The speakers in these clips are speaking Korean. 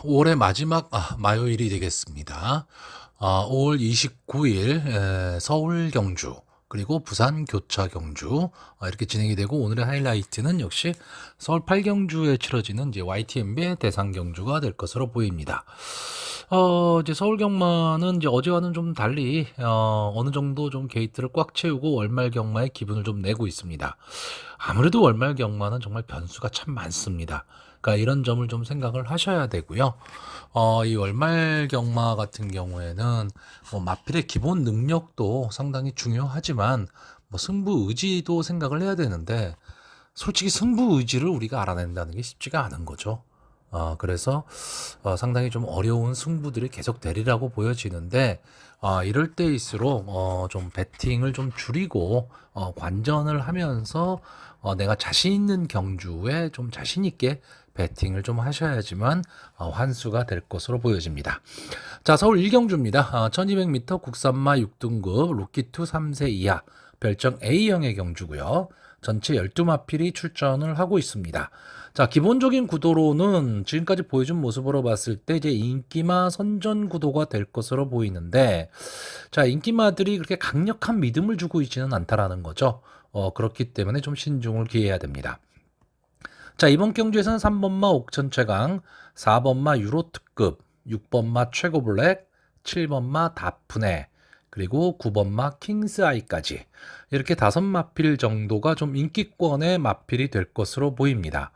올해 마지막 마요일이 되겠습니다. 5월 29일 서울 경주 그리고 부산 교차 경주 이렇게 진행이 되고, 오늘의 하이라이트는 역시 서울 8경주에 치러지는 이제 YTNB 대상 경주가 될 것으로 보입니다. 이제 서울 경마는 이제 어제와는 좀 달리 어느 정도 좀 게이트를 꽉 채우고 월말 경마의 기분을 좀 내고 있습니다. 아무래도 월말 경마는 정말 변수가 참 많습니다. 그러니까 이런 점을 좀 생각을 하셔야 되고요. 이 월말 경마 같은 경우에는 뭐 마필의 기본 능력도 상당히 중요하지만 뭐 승부 의지도 생각을 해야 되는데, 솔직히 승부 의지를 우리가 알아낸다는 게 쉽지가 않은 거죠. 그래서 상당히 좀 어려운 승부들이 계속 되리라고 보여지는데, 이럴 때일수록 좀 배팅을 좀 줄이고 관전을 하면서 내가 자신 있는 경주에 좀 자신 있게 배팅을 좀 하셔야지만 환수가 될 것으로 보여집니다. 자, 서울 1경주입니다. 1200m 국산마 6등급 루키2 3세 이하 별정 A형의 경주고요. 전체 12마필이 출전을 하고 있습니다. 자, 기본적인 구도로는 지금까지 보여준 모습으로 봤을 때 이제 인기마 선전 구도가 될 것으로 보이는데, 자, 인기마들이 그렇게 강력한 믿음을 주고 있지는 않다라는 거죠. 그렇기 때문에 좀 신중을 기해야 됩니다. 자, 이번 경주에서는 3번마 옥천 최강, 4번마 유로 특급, 6번마 최고 블랙, 7번마 다프네, 그리고 9번마 킹스 아이까지 이렇게 5마필 정도가 좀 인기권의 마필이 될 것으로 보입니다.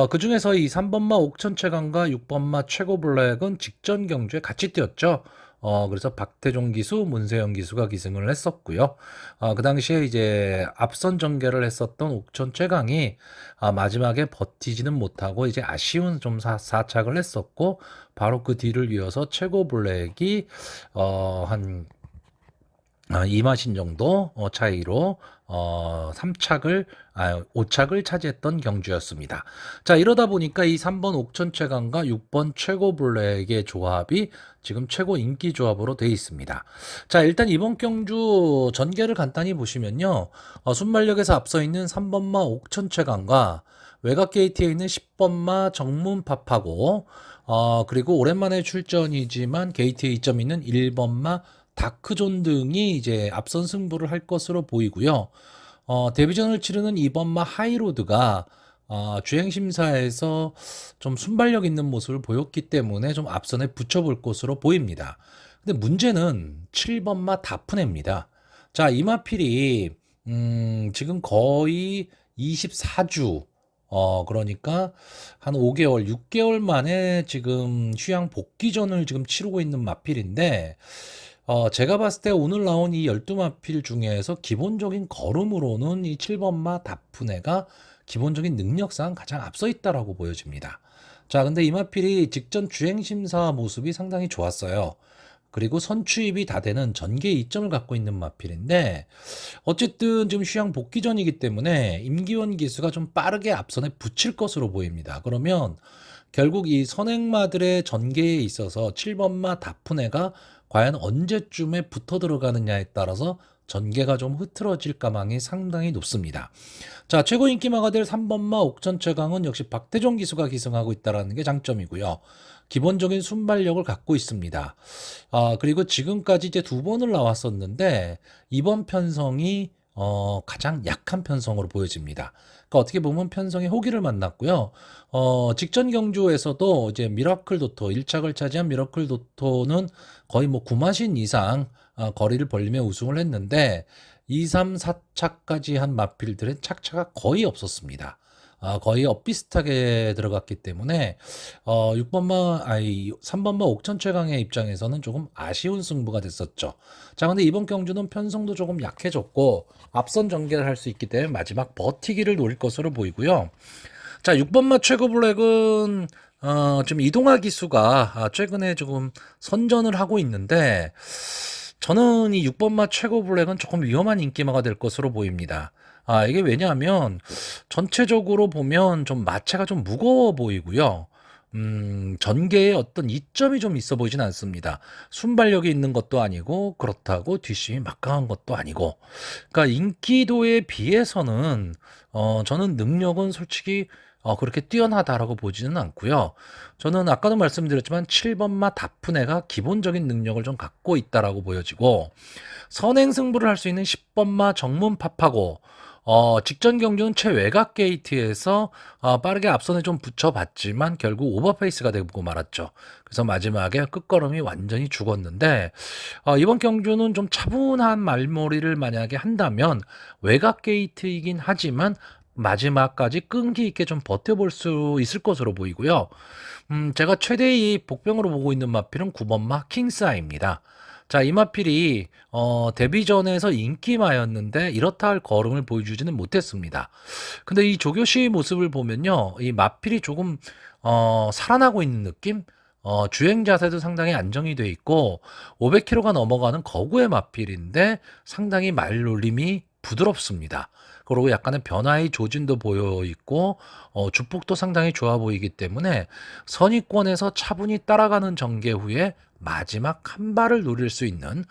그 중에서 이 3번마 옥천 최강과 6번마 최고 블랙은 직전 경주에 같이 뛰었죠. 그래서 박태종 기수, 문세영 기수가 기승을 했었고요. 그 당시에 이제 앞선 전개를 했었던 옥천 최강이 마지막에 버티지는 못하고 이제 아쉬운 좀 사착을 했었고, 바로 그 뒤를 이어서 최고 블랙이 한 2마신 정도 차이로 5착을 차지했던 경주였습니다. 자, 이러다 보니까 이 3번 옥천 최강과 6번 최고 블랙의 조합이 지금 최고 인기 조합으로 되어 있습니다. 자, 일단 이번 경주 전개를 간단히 보시면요. 순발력에서 앞서 있는 3번마 옥천 최강과 외곽 게이트에 있는 10번마 정문팝하고, 그리고 오랜만에 출전이지만 게이트에 이점 있는 1번마 다크존 등이 이제 앞선 승부를 할 것으로 보이고요. 데뷔전을 치르는 2번마 하이로드가 주행심사에서 좀 순발력 있는 모습을 보였기 때문에 좀 앞선에 붙여볼 것으로 보입니다. 근데 문제는 7번마 다프네입니다. 자, 이마필이 지금 거의 24주, 그러니까 한 5개월, 6개월 만에 지금 휴양 복귀전을 지금 치르고 있는 마필인데, 제가 봤을 때 오늘 나온 이 12마필 중에서 기본적인 걸음으로는 이 7번마 다프네가 기본적인 능력상 가장 앞서 있다라고 보여집니다. 자, 근데 이 마필이 직전 주행심사 모습이 상당히 좋았어요. 그리고 선취입이 다 되는 전개 이점을 갖고 있는 마필인데, 어쨌든 지금 휴양 복귀전이기 때문에 임기원 기수가 좀 빠르게 앞선에 붙일 것으로 보입니다. 그러면 결국 이 선행마들의 전개에 있어서 7번마 다프네가 과연 언제쯤에 붙어 들어가느냐에 따라서 전개가 좀 흐트러질 가망이 상당히 높습니다. 자, 최고 인기마가 될 3번마 옥천 최강은 역시 박태종 기수가 기승하고 있다는 게 장점이고요. 기본적인 순발력을 갖고 있습니다. 그리고 지금까지 이제 2번을 나왔었는데, 이번 편성이 가장 약한 편성으로 보여집니다. 그러니까 어떻게 보면 편성의 호기를 만났고요. 직전 경주에서도 이제 미라클 도토 1착을 차지한 미라클 도토는 거의 뭐 9마신 이상 거리를 벌리며 우승을 했는데, 2, 3, 4차까지 한 마필들은 착차가 거의 없었습니다. 거의 엇비슷하게 들어갔기 때문에 3번마 옥천 최강의 입장에서는 조금 아쉬운 승부가 됐었죠. 자, 근데 이번 경주는 편성도 조금 약해졌고 앞선 전개를 할 수 있기 때문에 마지막 버티기를 노릴 것으로 보이고요. 자, 6번마 최고 블랙은 지금 이동하 기수가 최근에 조금 선전을 하고 있는데, 저는 이 6번마 최고 블랙은 조금 위험한 인기마가 될 것으로 보입니다. 이게 왜냐하면 전체적으로 보면 좀 마체가 좀 무거워 보이고요. 전개에 어떤 이점이 좀 있어 보이진 않습니다. 순발력이 있는 것도 아니고, 그렇다고 뒷심이 막강한 것도 아니고. 그러니까 인기도에 비해서는 저는 능력은 솔직히 그렇게 뛰어나다라고 보지는 않고요. 저는 아까도 말씀드렸지만 7번마 다프네가 기본적인 능력을 좀 갖고 있다라고 보여지고, 선행 승부를 할 수 있는 10번마 정문 팝하고, 직전 경주는 최외곽 게이트에서 빠르게 앞선에 좀 붙여봤지만 결국 오버페이스가 되고 말았죠. 그래서 마지막에 끝걸음이 완전히 죽었는데, 이번 경주는 좀 차분한 말머리를 만약에 한다면 외곽 게이트이긴 하지만 마지막까지 끈기 있게 좀 버텨볼 수 있을 것으로 보이고요. 제가 최대의 복병으로 보고 있는 마필은 9번마 킹스아입니다. 자, 이 마필이 데뷔전에서 인기마였는데 이렇다 할 걸음을 보여주지는 못했습니다. 근데 이 조교시 모습을 보면요, 이 마필이 조금 살아나고 있는 느낌? 주행 자세도 상당히 안정이 돼 있고 500km가 넘어가는 거구의 마필인데 상당히 말놀림이 부드럽습니다. 그리고 약간의 변화의 조짐도 보여 있고 주폭도 상당히 좋아 보이기 때문에 선입권에서 차분히 따라가는 전개 후에 마지막 한 발을 노릴 수 있는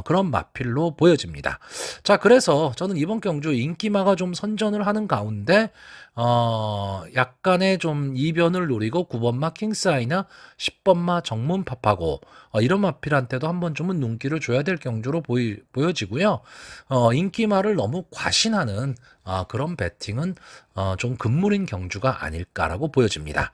그런 마필로 보여집니다. 자, 그래서 저는 이번 경주 인기마가 좀 선전을 하는 가운데 약간의 좀 이변을 노리고 9번마 킹스아이나 10번마 정문팝하고 이런 마필한테도 한 번쯤은 눈길을 줘야 될 경주로 보여지고요. 인기마를 너무 과신하는 그런 배팅은 좀 금물인 경주가 아닐까라고 보여집니다.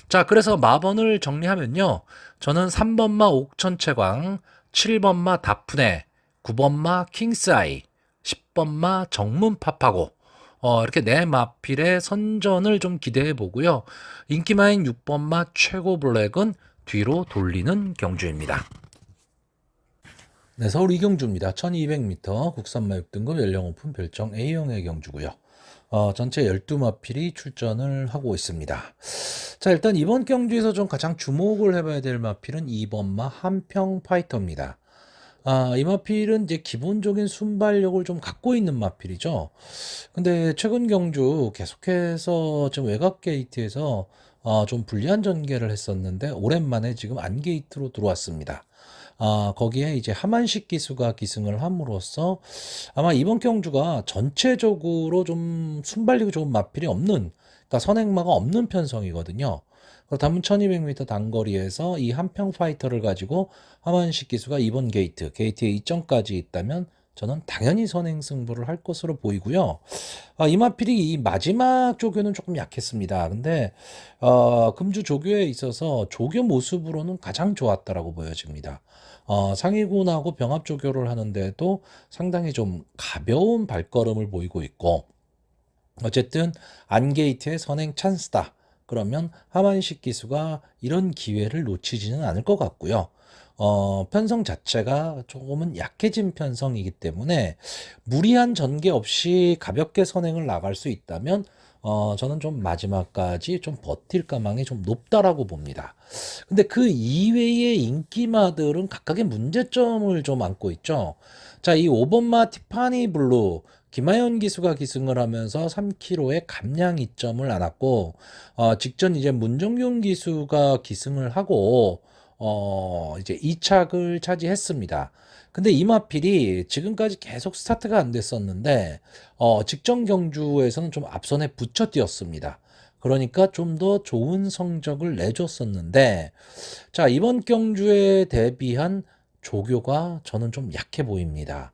자, 그래서 마번을 정리하면요. 저는 3번마 옥천채광, 7번마 다프네, 9번마 킹스아이, 10번마 정문팝하고 이렇게 네 마필의 선전을 좀 기대해 보고요. 인기마인 6번마 최고 블랙은 뒤로 돌리는 경주입니다. 네, 서울 이경주입니다. 1200m 국산마 6등급 연령 오픈 별정 A형의 경주고요. 전체 12마필이 출전을 하고 있습니다. 자, 일단 이번 경주에서 좀 가장 주목을 해봐야 될 마필은 2번마 한평 파이터입니다. 이 마필은 이제 기본적인 순발력을 좀 갖고 있는 마필이죠. 근데 최근 경주 계속해서 좀 외곽 게이트에서 좀 불리한 전개를 했었는데 오랜만에 지금 안 게이트로 들어왔습니다. 거기에 이제 하만식 기수가 기승을 함으로써 아마 이번 경주가 전체적으로 좀 순발력이 좋은 마필이 없는, 그러니까 선행마가 없는 편성이거든요. 그렇다면 1200m 단거리에서 이 한평 파이터를 가지고 하만식 기수가 이번 게이트에 이점까지 있다면 저는 당연히 선행 승부를 할 것으로 보이고요. 이 마필이 이 마지막 조교는 조금 약했습니다. 근데 금주 조교에 있어서 조교 모습으로는 가장 좋았다라고 보여집니다. 상위군하고 병합 조교를 하는데도 상당히 좀 가벼운 발걸음을 보이고 있고, 어쨌든 안게이트의 선행 찬스다. 그러면 하만식 기수가 이런 기회를 놓치지는 않을 것 같고요. 편성 자체가 조금은 약해진 편성이기 때문에 무리한 전개 없이 가볍게 선행을 나갈 수 있다면 저는 좀 마지막까지 좀 버틸 가망이 좀 높다라고 봅니다. 근데 그 이외의 인기마들은 각각의 문제점을 좀 안고 있죠. 자, 이 5번마 티파니 블루 김하연 기수가 기승을 하면서 3km의 감량 이점을 안았고, 직전 이제 문정균 기수가 기승을 하고 이제 2착을 차지했습니다. 근데 이 마필이 지금까지 계속 스타트가 안 됐었는데 직전 경주에서는 좀 앞선에 붙여 뛰었습니다. 그러니까 좀 더 좋은 성적을 내줬었는데, 자, 이번 경주에 대비한 조교가 저는 좀 약해 보입니다.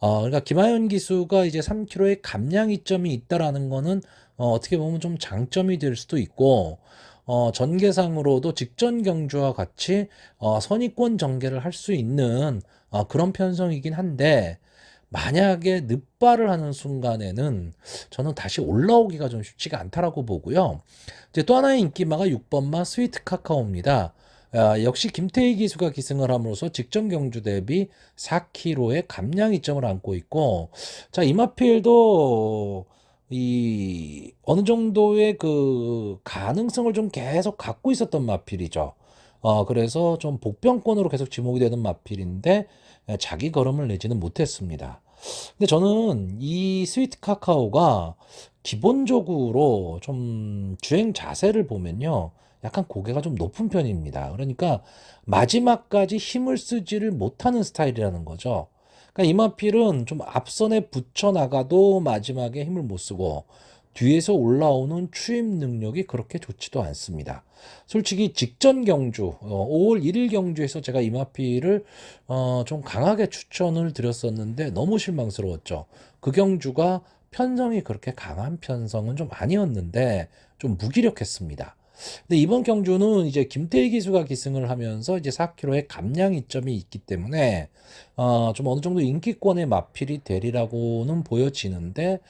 그러니까 김하연 기수가 이제 3km의 감량 이점이 있다라는 거는 어떻게 보면 좀 장점이 될 수도 있고, 전개상으로도 직전 경주와 같이 선입권 전개를 할 수 있는 그런 편성이긴 한데, 만약에 늑발을 하는 순간에는 저는 다시 올라오기가 좀 쉽지가 않다라고 보고요. 이제 또 하나의 인기마가 6번마 스위트 카카오입니다. 역시 김태희 기수가 기승을 함으로써 직전 경주 대비 4km의 감량 이점을 안고 있고, 자, 이 마필도 이 어느 정도의 그 가능성을 좀 계속 갖고 있었던 마필이죠. 그래서 좀 복병권으로 계속 지목이 되는 마필인데 자기 걸음을 내지는 못했습니다. 근데 저는 이 스위트 카카오가 기본적으로 좀 주행 자세를 보면요, 약간 고개가 좀 높은 편입니다. 그러니까 마지막까지 힘을 쓰지를 못하는 스타일이라는 거죠. 그러니까 이마필은 좀 앞선에 붙여 나가도 마지막에 힘을 못 쓰고, 뒤에서 올라오는 추입 능력이 그렇게 좋지도 않습니다. 솔직히 직전 경주 5월 1일 경주에서 제가 이마피를 좀 강하게 추천을 드렸었는데 너무 실망스러웠죠. 그 경주가 편성이 그렇게 강한 편성은 좀 아니었는데 좀 무기력했습니다. 근데 이번 경주는 이제 김태희 기수가 기승을 하면서 이제 4km의 감량 이점이 있기 때문에 좀 어느 정도 인기권의 마필이 되리라고는 보여지는데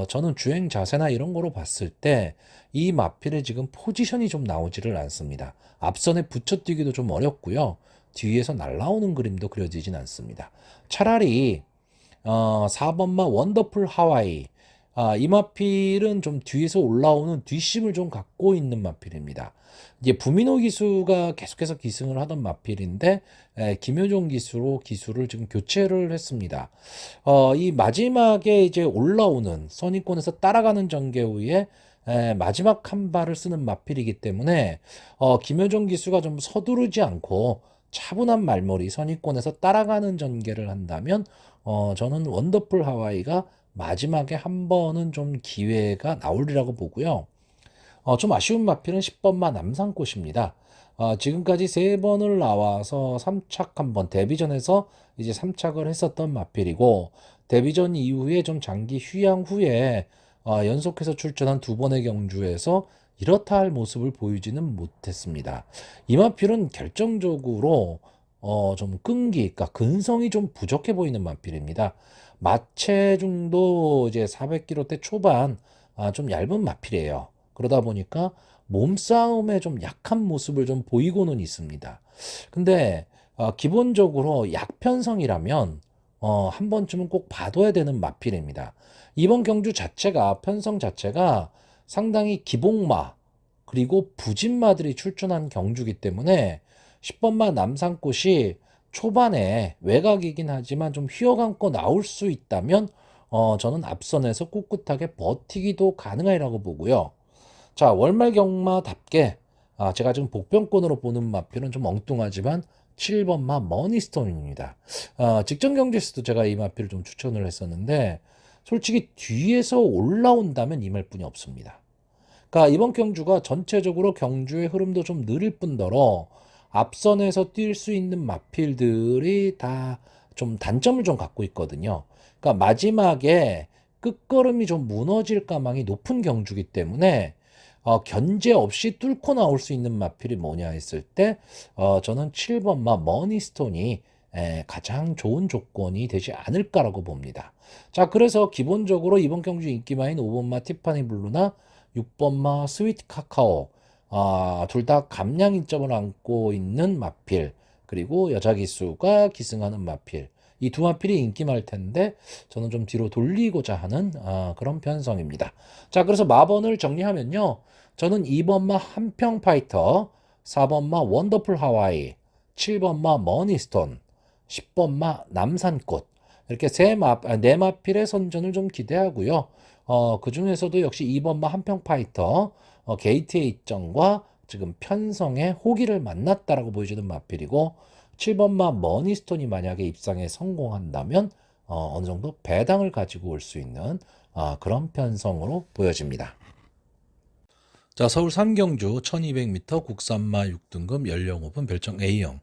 저는 주행 자세나 이런 거로 봤을 때 이 마필의 지금 포지션이 좀 나오지를 않습니다. 앞선에 붙여뛰기도 좀 어렵고요. 뒤에서 날아오는 그림도 그려지진 않습니다. 차라리 4번마 원더풀 하와이. 이 마필은 좀 뒤에서 올라오는 뒷심을 좀 갖고 있는 마필입니다. 이제 부민호 기수가 계속해서 기승을 하던 마필인데 김효종 기수로 기수를 지금 교체를 했습니다. 이 마지막에 이제 올라오는 선입권에서 따라가는 전개후에 마지막 한 발을 쓰는 마필이기 때문에 김효종 기수가 좀 서두르지 않고 차분한 말머리 선입권에서 따라가는 전개를 한다면 저는 원더풀 하와이가 마지막에 한 번은 좀 기회가 나오리라고 보고요. 좀 아쉬운 마필은 10번마 남산꽃입니다. 지금까지 3번을 나와서 3착 한번 데뷔전에서 이제 3착을 했었던 마필이고 데뷔전 이후에 좀 장기 휴양 후에 연속해서 출전한 2번의 경주에서 이렇다 할 모습을 보이지는 못했습니다. 이 마필은 결정적으로 좀 끈기, 그러니까 근성이 좀 부족해 보이는 마필입니다. 마체중도 이제 400kg대 초반 좀 얇은 마필이에요. 그러다 보니까 몸싸움에 좀 약한 모습을 좀 보이고는 있습니다. 근데 기본적으로 약편성이라면 한 번쯤은 꼭 봐둬야 되는 마필입니다. 이번 경주 자체가 편성 자체가 상당히 기복마 그리고 부진마들이 출전한 경주이기 때문에 10번마 남산꽃이 초반에 외곽이긴 하지만 좀 휘어감고 나올 수 있다면 저는 앞선에서 꿋꿋하게 버티기도 가능하리라고 보고요. 자, 월말 경마답게 제가 지금 복병권으로 보는 마필은 좀 엉뚱하지만 7번마 머니스톤입니다. 직전 경주에서도 제가 이 마필을 좀 추천을 했었는데 솔직히 뒤에서 올라온다면 임할 뿐이 없습니다. 그러니까 이번 경주가 전체적으로 경주의 흐름도 좀 느릴 뿐더러 앞선에서 뛸 수 있는 마필들이 다 좀 단점을 좀 갖고 있거든요. 그러니까 마지막에 끝걸음이 좀 무너질 가망이 높은 경주기 때문에 견제 없이 뚫고 나올 수 있는 마필이 뭐냐 했을 때 저는 7번마 머니스톤이 가장 좋은 조건이 되지 않을까라고 봅니다. 자, 그래서 기본적으로 이번 경주 인기마인 5번마 티파니 블루나 6번마 스위트 카카오 둘 다 감량 인점을 안고 있는 마필 그리고 여자 기수가 기승하는 마필 이 두 마필이 인기말 텐데 저는 좀 뒤로 돌리고자 하는 그런 편성입니다. 자, 그래서 마번을 정리하면요. 저는 2번마 한평파이터, 4번마 원더풀 하와이, 7번마 머니스톤, 10번마 남산꽃 이렇게 네 마필의 선전을 좀 기대하고요. 그 중에서도 역시 2번마 한평파이터 게이트의 입장과 지금 편성의 호기를 만났다라고 보여주는 마필이고 7번마 머니스톤이 만약에 입상에 성공한다면 어느 정도 배당을 가지고 올 수 있는 그런 편성으로 보여집니다. 자, 서울 삼경주 1200m 국산마 6등급 연령 오픈 별정 A형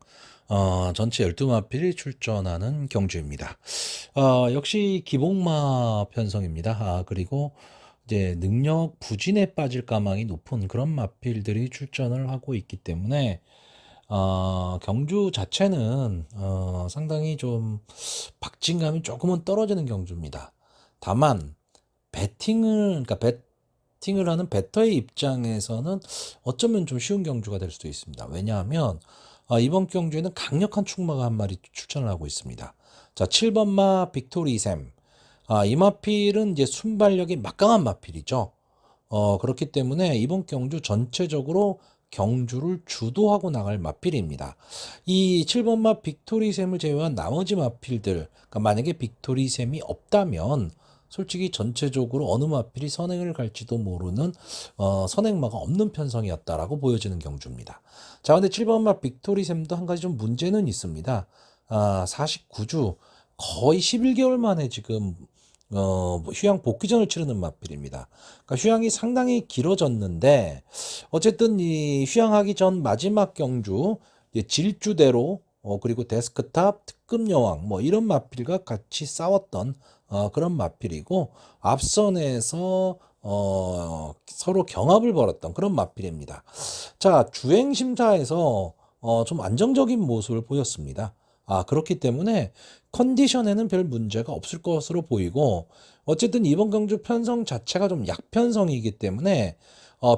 전체 12마필이 출전하는 경주입니다. 역시 기복마 편성입니다. 그리고 이제 능력 부진에 빠질 가망이 높은 그런 마필들이 출전을 하고 있기 때문에 경주 자체는 상당히 좀 박진감이 조금은 떨어지는 경주입니다. 다만 그러니까 배팅을 하는 배터의 입장에서는 어쩌면 좀 쉬운 경주가 될 수도 있습니다. 왜냐하면 이번 경주에는 강력한 축마가 한 마리 출전을 하고 있습니다. 자, 7번마 빅토리샘. 이 마필은 이제 순발력이 막강한 마필이죠. 그렇기 때문에 이번 경주 전체적으로 경주를 주도하고 나갈 마필입니다. 이 7번마 빅토리샘을 제외한 나머지 마필들, 그러니까 만약에 빅토리샘이 없다면 솔직히 전체적으로 어느 마필이 선행을 갈지도 모르는 선행마가 없는 편성이었다라고 보여지는 경주입니다. 자, 근데 7번마 빅토리샘도 한 가지 좀 문제는 있습니다. 49주 거의 11개월 만에 지금 뭐 휴양 복귀전을 치르는 마필입니다. 그러니까 휴양이 상당히 길어졌는데 어쨌든 이 휴양하기 전 마지막 경주 질주대로 그리고 데스크탑 특급 여왕 뭐 이런 마필과 같이 싸웠던 그런 마필이고 앞선에서 서로 경합을 벌였던 그런 마필입니다. 자, 주행 심사에서 좀 안정적인 모습을 보였습니다. 그렇기 때문에 컨디션에는 별 문제가 없을 것으로 보이고 어쨌든 이번 경주 편성 자체가 좀 약편성이기 때문에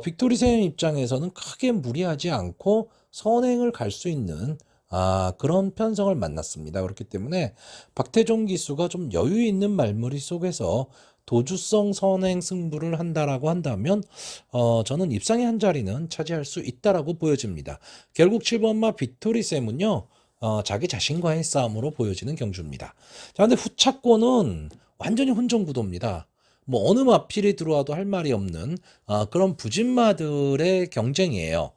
빅토리샘 입장에서는 크게 무리하지 않고 선행을 갈 수 있는 그런 편성을 만났습니다. 그렇기 때문에 박태종 기수가 좀 여유 있는 말머리 속에서 도주성 선행 승부를 한다라고 한다면 저는 입상의 한 자리는 차지할 수 있다라고 보여집니다. 결국 7번마 빅토리샘은요. 자기 자신과의 싸움으로 보여지는 경주입니다. 자, 근데 후차권은 완전히 혼전구도입니다. 뭐 어느 마필이 들어와도 할 말이 없는 그런 부진마들의 경쟁이에요.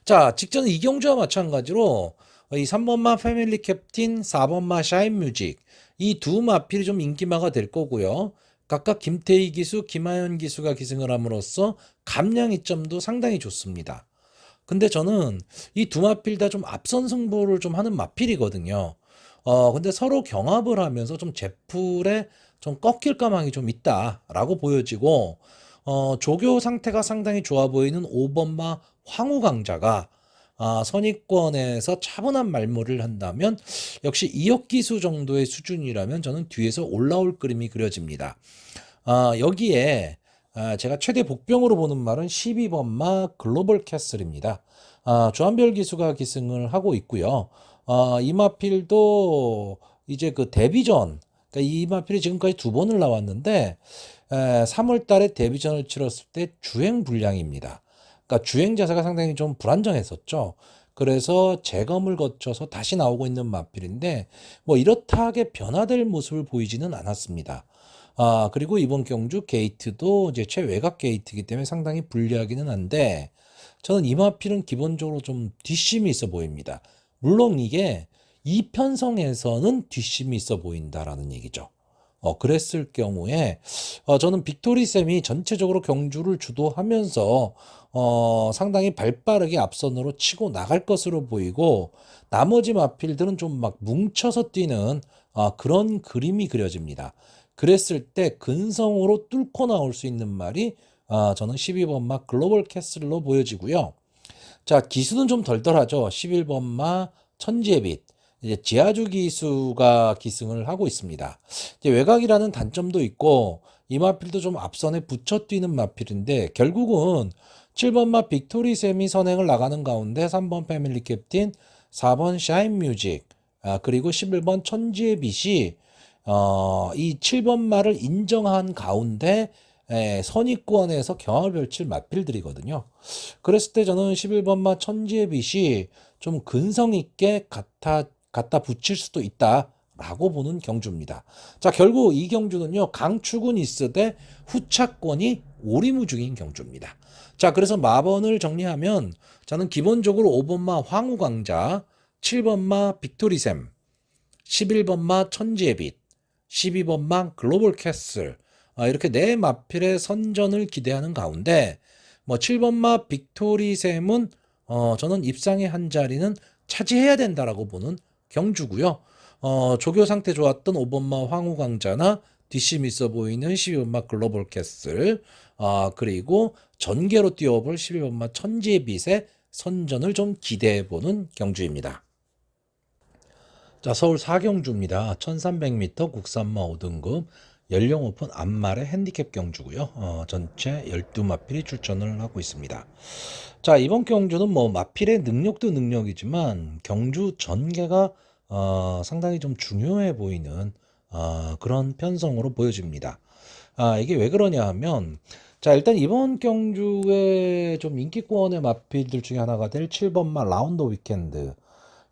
자, 직전 이 경주와 마찬가지로 이 3번마 패밀리 캡틴, 4번마 샤인 뮤직 이 두 마필이 좀 인기마가 될 거고요. 각각 김태희 기수, 김하연 기수가 기승을 함으로써 감량 이점도 상당히 좋습니다. 근데 저는 이 두 마필 다 좀 앞선 승부를 좀 하는 마필이거든요. 근데 서로 경합을 하면서 좀 제풀에 좀 꺾일 까망이 좀 있다라고 보여지고, 조교 상태가 상당히 좋아 보이는 5번마 황후강자가 선입권에서 차분한 말모를 한다면 역시 이역기수 정도의 수준이라면 저는 뒤에서 올라올 그림이 그려집니다. 여기에 제가 최대 복병으로 보는 말은 12번마 글로벌 캐슬입니다. 조한별 기수가 기승을 하고 있고요. 이마필도 이제 그 데뷔전, 그러니까 이마필이 지금까지 두 번을 나왔는데 3월 달에 데뷔전을 치렀을 때 주행 불량입니다. 그러니까 주행 자세가 상당히 좀 불안정했었죠. 그래서 재검을 거쳐서 다시 나오고 있는 마필인데 뭐 이렇다하게 변화될 모습을 보이지는 않았습니다. 그리고 이번 경주 게이트도 이제 최외곽 게이트이기 때문에 상당히 불리하기는 한데 저는 이 마필은 기본적으로 좀 뒷심이 있어 보입니다. 물론 이게 이 편성에서는 뒷심이 있어 보인다라는 얘기죠. 그랬을 경우에 저는 빅토리쌤이 전체적으로 경주를 주도하면서 상당히 발빠르게 앞선으로 치고 나갈 것으로 보이고 나머지 마필들은 좀 막 뭉쳐서 뛰는 그런 그림이 그려집니다. 그랬을 때 근성으로 뚫고 나올 수 있는 말이 저는 12번마 글로벌 캐슬로 보여지고요. 자, 기수는 좀 덜덜하죠. 11번마 천지의 빛. 이제 지하주 기수가 기승을 하고 있습니다. 이제 외곽이라는 단점도 있고 이 마필도 좀 앞선에 붙여 뛰는 마필인데 결국은 7번마 빅토리샘이 선행을 나가는 가운데 3번 패밀리 캡틴, 4번 샤인 뮤직, 그리고 11번 천지의 빛이 이 7번 말을 인정한 가운데 선입권에서 경합을 펼칠 마필들이거든요. 그랬을 때 저는 11번마 천지의 빛이 좀 근성 있게 갖다 붙일 수도 있다라고 보는 경주입니다. 자, 결국 이 경주는요, 강축은 있으되 후차권이 오리무중인 경주입니다. 자, 그래서 마번을 정리하면 저는 기본적으로 5번마 황후강자, 7번마 빅토리샘, 11번마 천지의 빛, 12번마 글로벌 캐슬 이렇게 네 마필의 선전을 기대하는 가운데 뭐 7번마 빅토리샘은 저는 입상의 한 자리는 차지해야 된다라고 보는 경주고요. 조교 상태 좋았던 5번마 황후강자나 뒷심 있어 보이는 12번마 글로벌 캐슬 그리고 전개로 뛰어볼 11번마 천지의 빛의 선전을 좀 기대해보는 경주입니다. 자, 서울 사경주입니다. 1300m 국산마 5등급 연령 오픈 앞말의 핸디캡 경주고요. 전체 12마필이 출전을 하고 있습니다. 자, 이번 경주는 뭐 마필의 능력도 능력이지만 경주 전개가 상당히 좀 중요해 보이는 그런 편성으로 보여집니다. 이게 왜 그러냐 하면 자, 일단 이번 경주의 좀 인기권의 마필들 중에 하나가 될 7번마 라운드 위켄드.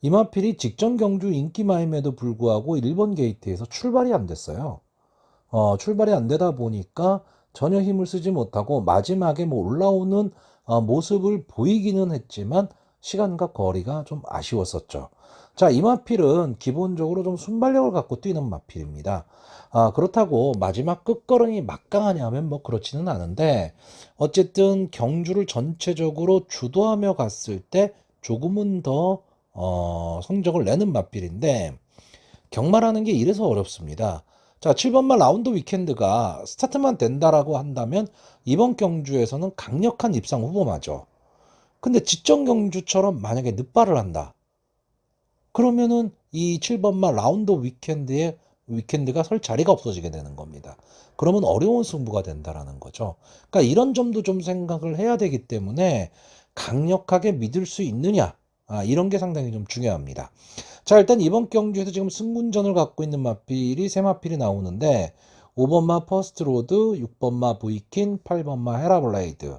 이마필이 직전 경주 인기마임에도 불구하고 1번 게이트에서 출발이 안 됐어요. 출발이 안 되다 보니까 전혀 힘을 쓰지 못하고 마지막에 뭐 올라오는 모습을 보이기는 했지만 시간과 거리가 좀 아쉬웠었죠. 자, 이 마필은 기본적으로 좀 순발력을 갖고 뛰는 마필입니다. 그렇다고 마지막 끝걸음이 막강하냐 하면 뭐 그렇지는 않은데 어쨌든 경주를 전체적으로 주도하며 갔을 때 조금은 더 성적을 내는 마필인데 경마라는 게 이래서 어렵습니다. 자, 7번마 라운드 위켄드가 스타트만 된다라고 한다면 이번 경주에서는 강력한 입상 후보마죠. 근데 지정 경주처럼 만약에 늦발을 한다. 그러면은 이 7번마 라운드 위켄드가 설 자리가 없어지게 되는 겁니다. 그러면 어려운 승부가 된다라는 거죠. 그러니까 이런 점도 좀 생각을 해야 되기 때문에 강력하게 믿을 수 있느냐, 이런 게 상당히 좀 중요합니다. 자, 일단 이번 경주에서 지금 승군전을 갖고 있는 마필이 세 마필이 나오는데 5번마 퍼스트로드, 6번마 브이킨, 8번마 헤라블레이드.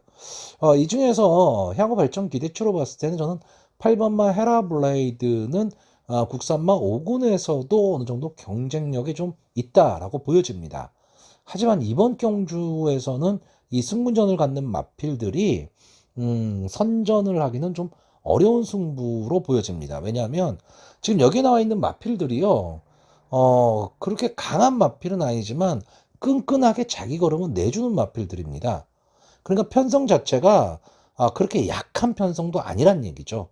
이 중에서 향후 발전 기대치로 봤을 때는 저는 8번마 헤라블레이드는 국산마 5군에서도 어느 정도 경쟁력이 좀 있다라고 보여집니다. 하지만 이번 경주에서는 이 승군전을 갖는 마필들이 선전을 하기는 좀 어려운 승부로 보여집니다. 왜냐하면 지금 여기에 나와 있는 마필들이요, 그렇게 강한 마필은 아니지만 끈끈하게 자기 걸음은 내주는 마필들입니다. 그러니까 편성 자체가 그렇게 약한 편성도 아니란 얘기죠.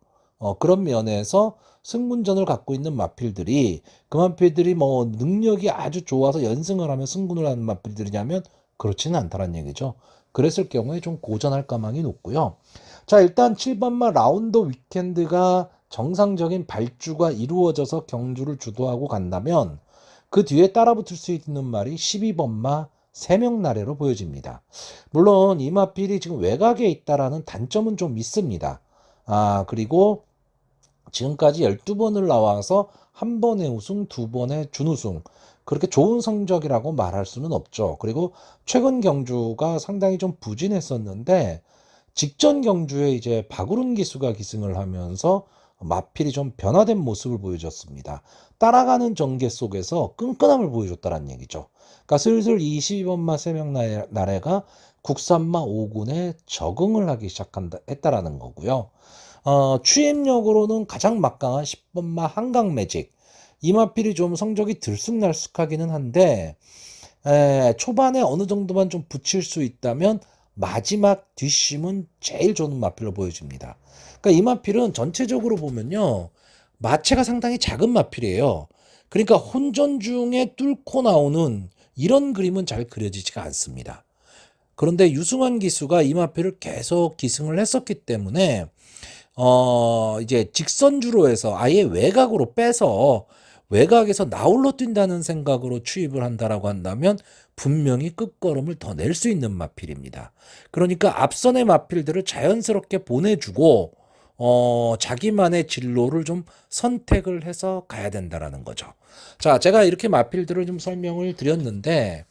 그런 면에서 승군전을 갖고 있는 마필들이 그 마필들이 뭐 능력이 아주 좋아서 연승을 하면 승군을 하는 마필들이냐면 그렇지는 않다란 얘기죠. 그랬을 경우에 좀 고전할 가망이 높고요. 자, 일단 7번마 라운드 위켄드가 정상적인 발주가 이루어져서 경주를 주도하고 간다면 그 뒤에 따라붙을 수 있는 말이 12번마 3명 나래로 보여집니다. 물론 이 마필이 지금 외곽에 있다라는 단점은 좀 있습니다. 그리고 지금까지 12번을 나와서 한 번의 우승, 두 번의 준우승. 그렇게 좋은 성적이라고 말할 수는 없죠. 그리고 최근 경주가 상당히 좀 부진했었는데 직전 경주에 이제 박우른 기수가 기승을 하면서 마필이 좀 변화된 모습을 보여줬습니다. 따라가는 전개 속에서 끈끈함을 보여줬다는 얘기죠. 그러니까 슬슬 이 12번마 3명 나래가 국산마 5군에 적응을 하기 했다라는 거고요. 추임력으로는 가장 막강한 10번마 한강 매직. 이 마필이 좀 성적이 들쑥날쑥하기는 한데 초반에 어느 정도만 좀 붙일 수 있다면 마지막 뒷심은 제일 좋은 마필로 보여집니다. 그러니까 이 마필은 전체적으로 보면요, 마체가 상당히 작은 마필이에요. 그러니까 혼전 중에 뚫고 나오는 이런 그림은 잘 그려지지가 않습니다. 그런데 유승환 기수가 이 마필을 계속 기승을 했었기 때문에 이제 직선주로 해서 아예 외곽으로 빼서 외곽에서 나홀로 뛴다는 생각으로 추입을 한다라고 한다면 분명히 끝걸음을 더 낼 수 있는 마필입니다. 그러니까 앞선의 마필들을 자연스럽게 보내주고 자기만의 진로를 좀 선택을 해서 가야 된다라는 거죠. 자, 제가 이렇게 마필들을 좀 설명을 드렸는데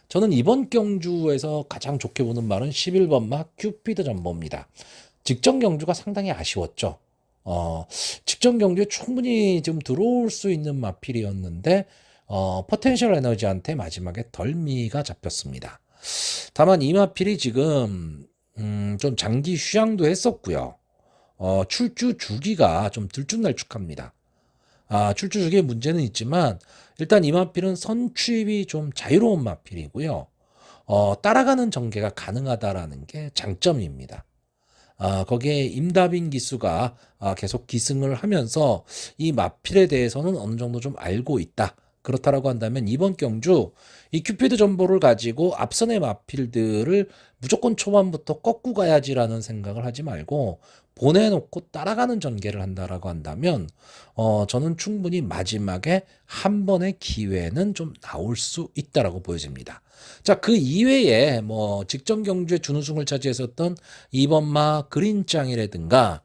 저는 이번 경주에서 가장 좋게 보는 말은 11번마 큐피드 전보입니다. 직전 경주가 상당히 아쉬웠죠. 직전 경주에 충분히 좀 들어올 수 있는 마필이었는데 포텐셜 에너지한테 마지막에 덜미가 잡혔습니다. 다만 이 마필이 지금 좀 장기 휴양도 했었고요. 출주 주기가 좀 들쭉날쭉합니다. 출주 주기의 문제는 있지만 일단 이 마필은 선취입이 좀 자유로운 마필이고요. 따라가는 전개가 가능하다라는 게 장점입니다. 거기에 임다빈 기수가 계속 기승을 하면서 이 마필에 대해서는 어느 정도 좀 알고 있다. 그렇다라고 한다면 이번 경주 이 큐피드 전보를 가지고 앞선의 마필들을 무조건 초반부터 꺾고 가야지라는 생각을 하지 말고 보내놓고 따라가는 전개를 한다라고 한다면 저는 충분히 마지막에 한 번의 기회는 좀 나올 수 있다라고 보여집니다. 자, 그 이외에 뭐 직전 경주에 준우승을 차지했었던 2번마 그린짱이라든가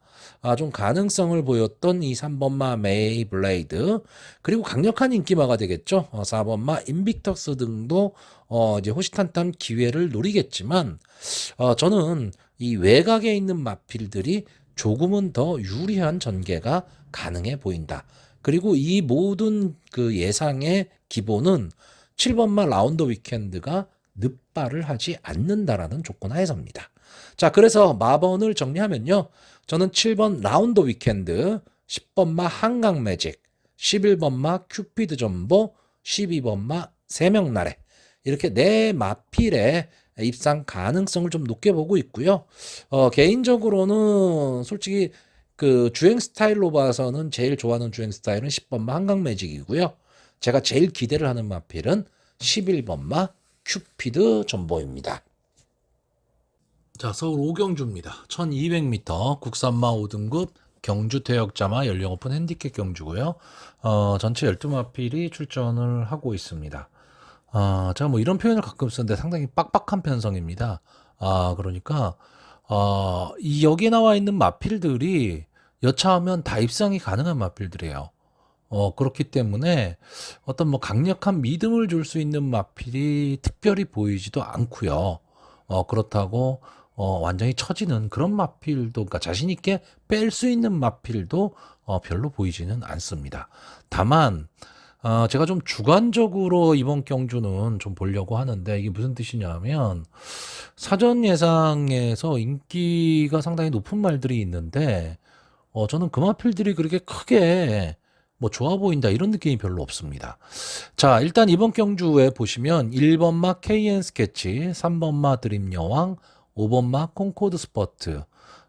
좀 가능성을 보였던 이 3번마 메이 블레이드, 그리고 강력한 인기마가 되겠죠. 4번마 인빅터스 등도 이제 호시탄탄 기회를 노리겠지만 저는 이 외곽에 있는 마필들이 조금은 더 유리한 전개가 가능해 보인다. 그리고 이 모든 그 예상의 기본은 7번마 라운드 위켄드가 늦발을 하지 않는다라는 조건 하에서입니다. 자, 그래서 마번을 정리하면요. 저는 7번 라운드 위켄드, 10번 마 한강 매직, 11번 마 큐피드 전보, 12번 마 세명나래. 이렇게 네 마필의 입상 가능성을 좀 높게 보고 있고요. 개인적으로는 솔직히 그 주행 스타일로 봐서는 제일 좋아하는 주행 스타일은 10번 마 한강 매직이고요. 제가 제일 기대를 하는 마필은 11번 마 큐피드 전보입니다. 자, 서울 오경주입니다. 1200m 국산마 5등급 경주 퇴역자마 연령 오픈 핸디캡 경주고요. 전체 12마필이 출전을 하고 있습니다. 제가 뭐 이런 표현을 가끔 쓰는데 상당히 빡빡한 편성입니다. 그러니까 이 여기에 나와 있는 마필들이 여차하면 다 입상이 가능한 마필들이에요. 그렇기 때문에 어떤 뭐 강력한 믿음을 줄 수 있는 마필이 특별히 보이지도 않고요. 그렇다고 완전히 처지는 그런 마필도, 그러니까 자신 있게 뺄 수 있는 마필도 별로 보이지는 않습니다. 다만 제가 좀 주관적으로 이번 경주는 좀 보려고 하는데, 이게 무슨 뜻이냐면 사전 예상에서 인기가 상당히 높은 말들이 있는데 저는 그 마필들이 그렇게 크게 뭐 좋아 보인다 이런 느낌이 별로 없습니다. 자, 일단 이번 경주에 보시면 1번 마 KN 스케치, 3번 마 드림 여왕, 5번 마 콩코드 스퍼트,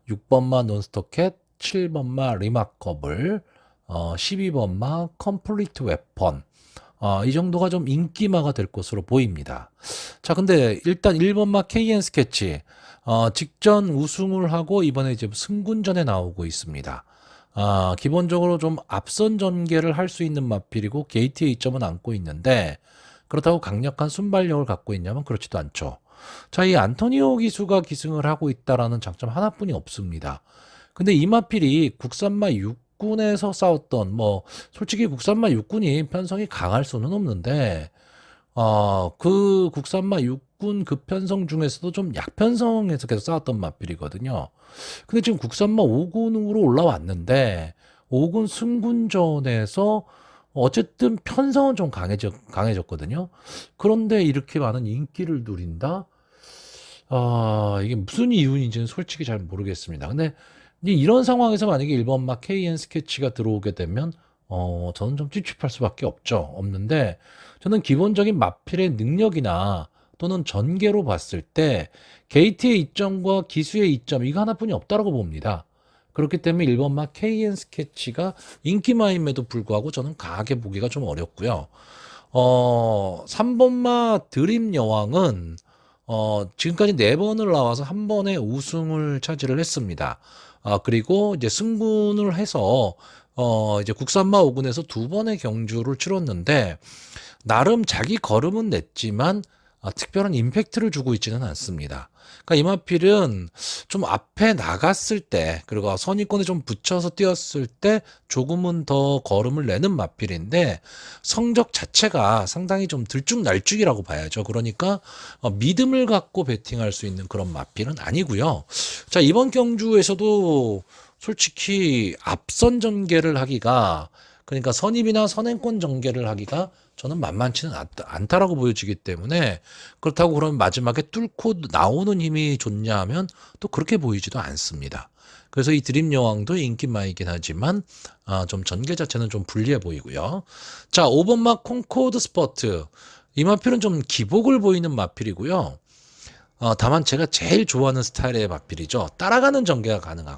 6번 마 논스톱캣, 7번 마 리마커블, 12번 마 컴플리트 웨펀. 이 정도가 좀 인기마가 될 것으로 보입니다. 자, 근데 일단 1번 마 KN 스케치, 직전 우승을 하고 이번에 이제 승군전에 나오고 있습니다. 기본적으로 좀 앞선 전개를 할 수 있는 마필이고 게이트에 이점은 안고 있는데, 그렇다고 강력한 순발력을 갖고 있냐면 그렇지도 않죠. 자, 이 안토니오 기수가 기승을 하고 있다라는 장점 하나뿐이 없습니다. 근데 이 마필이 국산마 6군에서 싸웠던, 뭐 솔직히 국산마 6군이 편성이 강할 수는 없는데 그 국산마 6군 그 편성 중에서도 좀 약편성에서 계속 싸웠던 마필이거든요. 근데 지금 국산마 5군으로 올라왔는데 5군 승군전에서 어쨌든 편성은 좀 강해졌거든요. 그런데 이렇게 많은 인기를 누린다? 이게 무슨 이유인지는 솔직히 잘 모르겠습니다. 근데 이제 이런 상황에서 만약에 1번 막 KN 스케치가 들어오게 되면 저는 좀 찝찝할 수밖에 없는데, 저는 기본적인 마필의 능력이나 또는 전개로 봤을 때 게이트의 이점과 기수의 이점 이거 하나뿐이 없다라고 봅니다. 그렇기 때문에 1번 막 KN 스케치가 인기마임에도 불구하고 저는 강하게 보기가 좀 어렵고요. 3번 마 드림 여왕은 지금까지 4번을 나와서 한 번에 우승을 차지를 했습니다. 그리고 이제 승군을 해서 이제 국산마 5군에서 2번의 경주를 치렀는데, 나름 자기 걸음은 냈지만 특별한 임팩트를 주고 있지는 않습니다. 그러니까 이 마필은 좀 앞에 나갔을 때, 그리고 선입권에 좀 붙여서 뛰었을 때 조금은 더 걸음을 내는 마필인데, 성적 자체가 상당히 좀 들쭉날쭉이라고 봐야죠. 그러니까 믿음을 갖고 배팅할 수 있는 그런 마필은 아니고요. 자, 이번 경주에서도 솔직히 앞선 전개를 하기가, 그러니까 선입이나 선행권 전개를 하기가 저는 만만치는 않다라고 보여지기 때문에, 그렇다고 그러면 마지막에 뚫고 나오는 힘이 좋냐 하면 또 그렇게 보이지도 않습니다. 그래서 이 드림 여왕도 인기마이긴 하지만 좀 전개 자체는 좀 불리해 보이고요. 자, 5번 마 콩코드 스퍼트, 이 마필은 좀 기복을 보이는 마필이고요. 다만 제가 제일 좋아하는 스타일의 마필이죠. 따라가는 전개가 가능한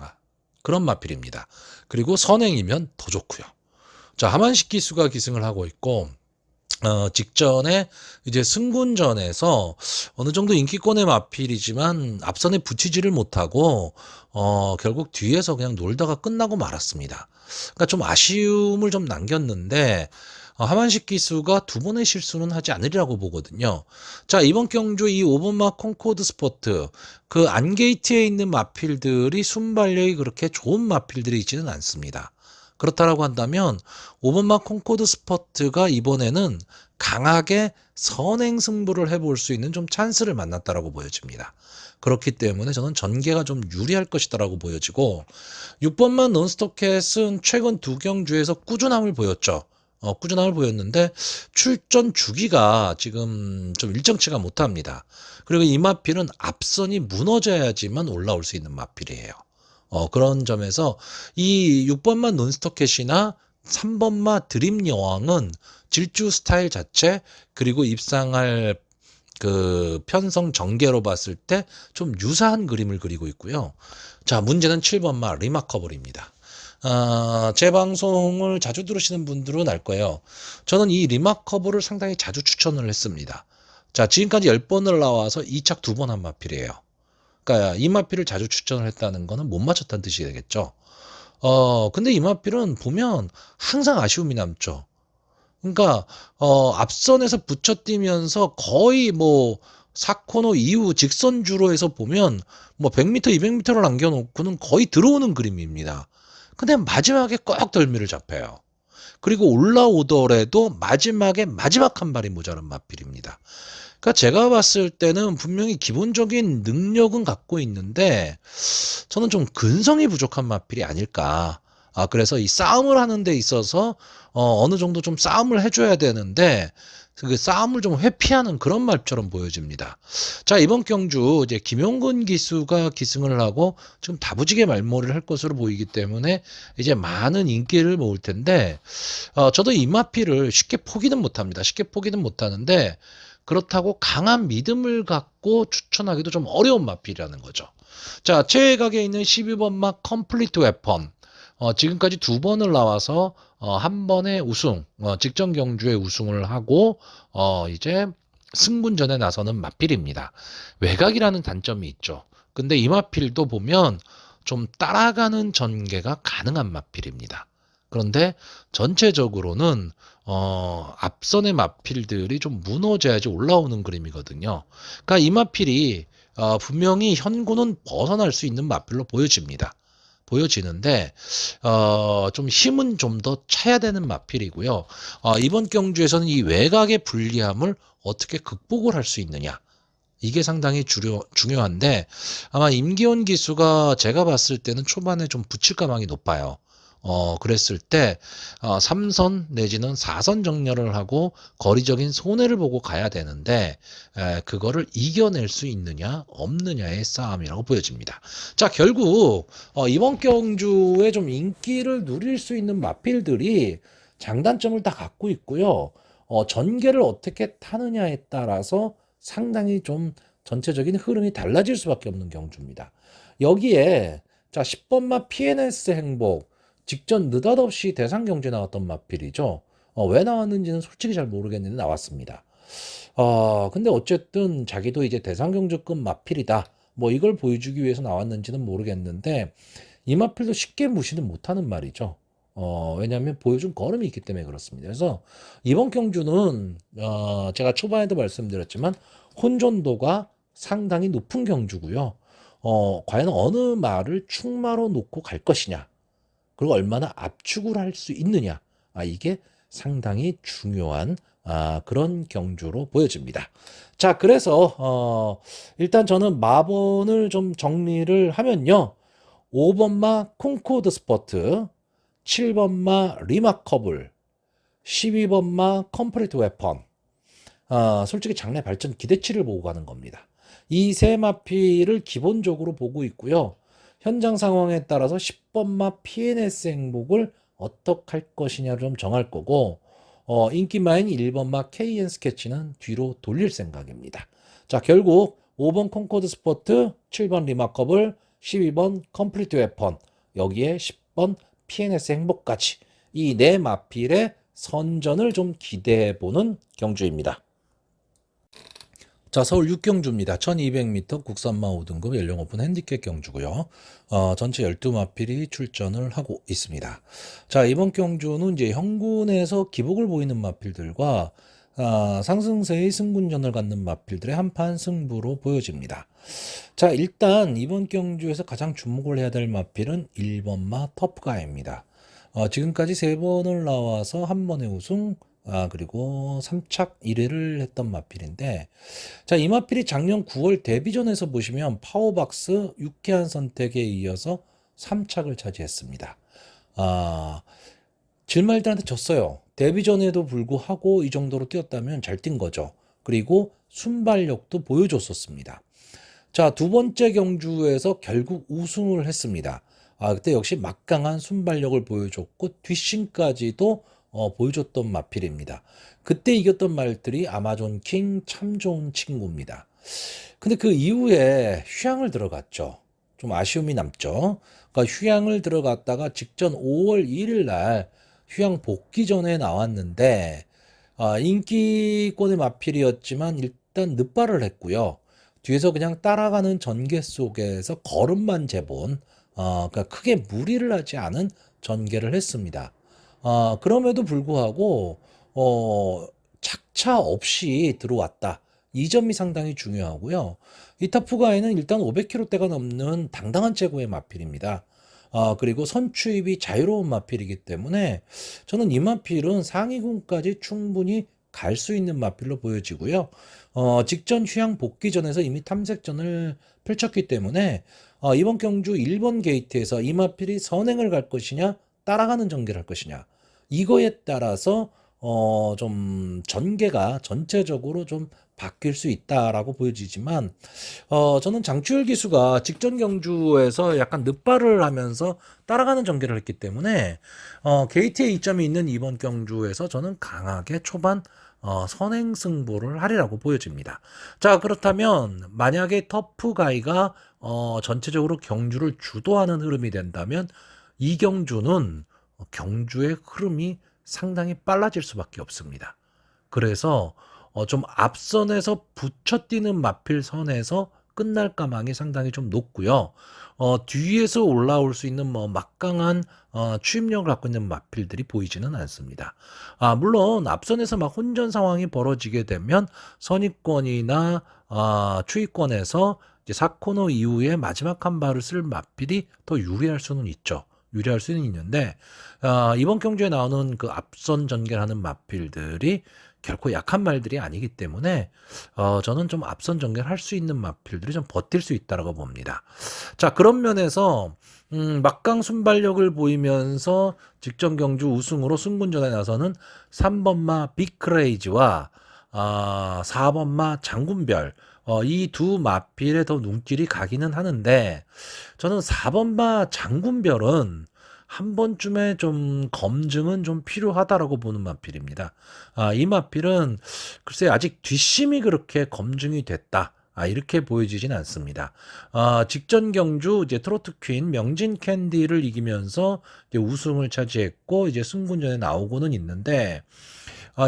그런 마필입니다. 그리고 선행이면 더 좋고요. 자, 하만식 기수가 기승을 하고 있고, 직전에 이제 승군전에서 어느 정도 인기권의 마필이지만 앞선에 붙이지를 못하고 결국 뒤에서 그냥 놀다가 끝나고 말았습니다. 그러니까 좀 아쉬움을 좀 남겼는데, 하만식 기수가 2번의 실수는 하지 않으리라고 보거든요. 자, 이번 경주 이 5번 마 콩코드 스포트, 그 안게이트에 있는 마필들이 순발력이 그렇게 좋은 마필들이 있지는 않습니다. 그렇다라고 한다면 5번 마 콩코드 스퍼트가 이번에는 강하게 선행 승부를 해볼 수 있는 좀 찬스를 만났다라고 보여집니다. 그렇기 때문에 저는 전개가 좀 유리할 것이다라고 보여지고, 6번만 논스톱캣은 최근 2경주에서 꾸준함을 보였죠. 꾸준함을 보였는데 출전 주기가 지금 좀 일정치가 못합니다. 그리고 이 마필은 앞선이 무너져야지만 올라올 수 있는 마필이에요. 그런 점에서 이 6번마 논스톱캣이나 3번마 드림 여왕은 질주 스타일 자체 그리고 입상할 그 편성 전개로 봤을 때 좀 유사한 그림을 그리고 있고요. 자, 문제는 7번마 리마커블입니다. 제 방송을 자주 들으시는 분들은 알 거예요. 저는 이 리마커블을 상당히 자주 추천을 했습니다. 자, 지금까지 10번을 나와서 2착 2번 한 마필이에요. 그러니까 이 마필을 자주 추천을 했다는 거는 못 맞췄다는 뜻이 되겠죠. 근데 이 마필은 보면 항상 아쉬움이 남죠. 그러니까 앞선에서 붙여뛰면서 거의 뭐 4코너 이후 직선주로 해서 보면 뭐 100m, 200m를 남겨놓고는 거의 들어오는 그림입니다. 근데 마지막에 꼭 덜미를 잡혀요. 그리고 올라오더라도 마지막에 마지막 한 발이 모자란 마필입니다. 그러니까 제가 봤을 때는 분명히 기본적인 능력은 갖고 있는데 저는 좀 근성이 부족한 마필이 아닐까. 그래서 이 싸움을 하는 데 있어서 어느 정도 좀 싸움을 해줘야 되는데 그 싸움을 좀 회피하는 그런 말처럼 보여집니다. 자, 이번 경주 이제 김용근 기수가 기승을 하고 지금 다부지게 말몰이를 할 것으로 보이기 때문에 이제 많은 인기를 모을 텐데 저도 이 마필을 쉽게 포기는 못합니다. 쉽게 포기는 못하는데 그렇다고 강한 믿음을 갖고 추천하기도 좀 어려운 마필이라는 거죠. 자, 최애각에 있는 12번마 컴플리트 웨펀. 지금까지 2번을 나와서 한 번의 우승, 직전 경주에 우승을 하고 이제 승군전에 나서는 마필입니다. 외곽이라는 단점이 있죠. 근데 이 마필도 보면 좀 따라가는 전개가 가능한 마필입니다. 그런데 전체적으로는 앞선의 마필들이 좀 무너져야지 올라오는 그림이거든요. 그러니까 이 마필이 분명히 현구는 벗어날 수 있는 마필로 보여지는데 좀 힘은 좀 더 차야 되는 마필이고요. 이번 경주에서는 이 외곽의 불리함을 어떻게 극복을 할 수 있느냐, 이게 상당히 중요한데 아마 임기원 기수가 제가 봤을 때는 초반에 좀 붙일 가망이 높아요. 그랬을 때 3선 내지는 4선 정렬을 하고 거리적인 손해를 보고 가야 되는데 그거를 이겨낼 수 있느냐 없느냐의 싸움이라고 보여집니다. 자, 결국 이번 경주에 좀 인기를 누릴 수 있는 마필들이 장단점을 다 갖고 있고요. 전개를 어떻게 타느냐에 따라서 상당히 좀 전체적인 흐름이 달라질 수밖에 없는 경주입니다. 여기에 자 10번마 PNS 행복 직전 느닷없이 대상 경주에 나왔던 마필이죠. 왜 나왔는지는 솔직히 잘 모르겠는데 나왔습니다. 근데 어쨌든 자기도 이제 대상 경주급 마필이다. 뭐 이걸 보여주기 위해서 나왔는지는 모르겠는데 이 마필도 쉽게 무시는 못하는 말이죠. 왜냐하면 보여준 걸음이 있기 때문에 그렇습니다. 그래서 이번 경주는 제가 초반에도 말씀드렸지만 혼존도가 상당히 높은 경주고요. 과연 어느 말을 충마로 놓고 갈 것이냐, 그리고 얼마나 압축을 할 수 있느냐, 이게 상당히 중요한 그런 경주로 보여집니다. 자, 그래서 일단 저는 마번을 좀 정리를 하면요. 5번마 콩코드 스포트, 7번마 리마커블, 12번마 컴플리트 웨펀. 솔직히 장래 발전 기대치를 보고 가는 겁니다. 이 세 마필을 기본적으로 보고 있고요. 현장 상황에 따라서 10번마 PNS 행복을 어떻게 할 것이냐를 좀 정할 거고 인기마인 1번마 KN 스케치는 뒤로 돌릴 생각입니다. 자, 결국 5번 콩코드 스포트, 7번 리마커블, 12번 컴플리트 웨펀, 여기에 10번 PNS 행복까지 이 네 마필의 선전을 좀 기대해보는 경주입니다. 자, 서울 6경주입니다. 1200m 국산마 5등급 연령 오픈 핸디캡 경주고요. 전체 12마필이 출전을 하고 있습니다. 자, 이번 경주는 이제 형군에서 기복을 보이는 마필들과 상승세의 승군전을 갖는 마필들의 한판 승부로 보여집니다. 자, 일단 이번 경주에서 가장 주목을 해야 될 마필은 1번마 터프가입니다. 지금까지 3번을 나와서 한 번의 우승, 그리고 3착 1회를 했던 마필인데, 자, 이 마필이 작년 9월 데뷔전에서 보시면 파워박스 유쾌한 선택에 이어서 3착을 차지했습니다. 질말들한테 졌어요. 데뷔전에도 불구하고 이 정도로 뛰었다면 잘 뛴 거죠. 그리고 순발력도 보여줬었습니다. 자, 두 번째 경주에서 결국 우승을 했습니다. 그때 역시 막강한 순발력을 보여줬고 뒷심까지도 보여줬던 마필입니다. 그때 이겼던 말들이 아마존 킹 참 좋은 친구입니다. 근데 그 이후에 휴양을 들어갔죠. 좀 아쉬움이 남죠. 그러니까 휴양을 들어갔다가 직전 5월 1일 날 휴양 복귀 전에 나왔는데 인기권의 마필이었지만 일단 늑발을 했고요. 뒤에서 그냥 따라가는 전개 속에서 걸음만 재본 그러니까 크게 무리를 하지 않은 전개를 했습니다. 그럼에도 불구하고 착차 없이 들어왔다. 이 점이 상당히 중요하고요. 이 타프가이는 일단 500km대가 넘는 당당한 최고의 마필입니다. 그리고 선추입이 자유로운 마필이기 때문에 저는 이 마필은 상위군까지 충분히 갈 수 있는 마필로 보여지고요. 직전 휴양 복귀 전에서 이미 탐색전을 펼쳤기 때문에 이번 경주 1번 게이트에서 이 마필이 선행을 갈 것이냐 따라가는 전개를 할 것이냐 이거에 따라서 좀 전개가 전체적으로 좀 바뀔 수 있다라고 보여지지만 저는 장추열 기수가 직전 경주에서 약간 늑발을 하면서 따라가는 전개를 했기 때문에 게이트에 이점이 있는 이번 경주에서 저는 강하게 초반 선행 승부를 하리라고 보여집니다. 자, 그렇다면 만약에 터프가이가 전체적으로 경주를 주도하는 흐름이 된다면 이 경주는 경주의 흐름이 상당히 빨라질 수밖에 없습니다. 그래서 좀 앞선에서 붙여뛰는 마필 선에서 끝날 가망이 상당히 좀 높고요. 뒤에서 올라올 수 있는 뭐 막강한 추임력을 갖고 있는 마필들이 보이지는 않습니다. 물론 앞선에서 막 혼전 상황이 벌어지게 되면 선입권이나 추위권에서 이제 4코너 이후에 마지막 한 발을 쓸 마필이 더 유리할 수는 있죠. 유리할 수는 있는데 이번 경주에 나오는 그 앞선 전개를 하는 마필들이 결코 약한 말들이 아니기 때문에 저는 좀 앞선 전개를 할 수 있는 마필들이 좀 버틸 수 있다라고 봅니다. 자, 그런 면에서 막강 순발력을 보이면서 직전 경주 우승으로 승군전에 나서는 3번마 빅크레이지와 4번마 장군별 이 두 마필에 더 눈길이 가기는 하는데 저는 4번마 장군별은 한 번쯤에 좀 검증은 좀 필요하다라고 보는 마필입니다. 이 마필은 글쎄 아직 뒷심이 그렇게 검증이 됐다. 이렇게 보여지진 않습니다. 직전 경주 이제 트로트 퀸 명진 캔디를 이기면서 이제 우승을 차지했고 이제 승군전에 나오고는 있는데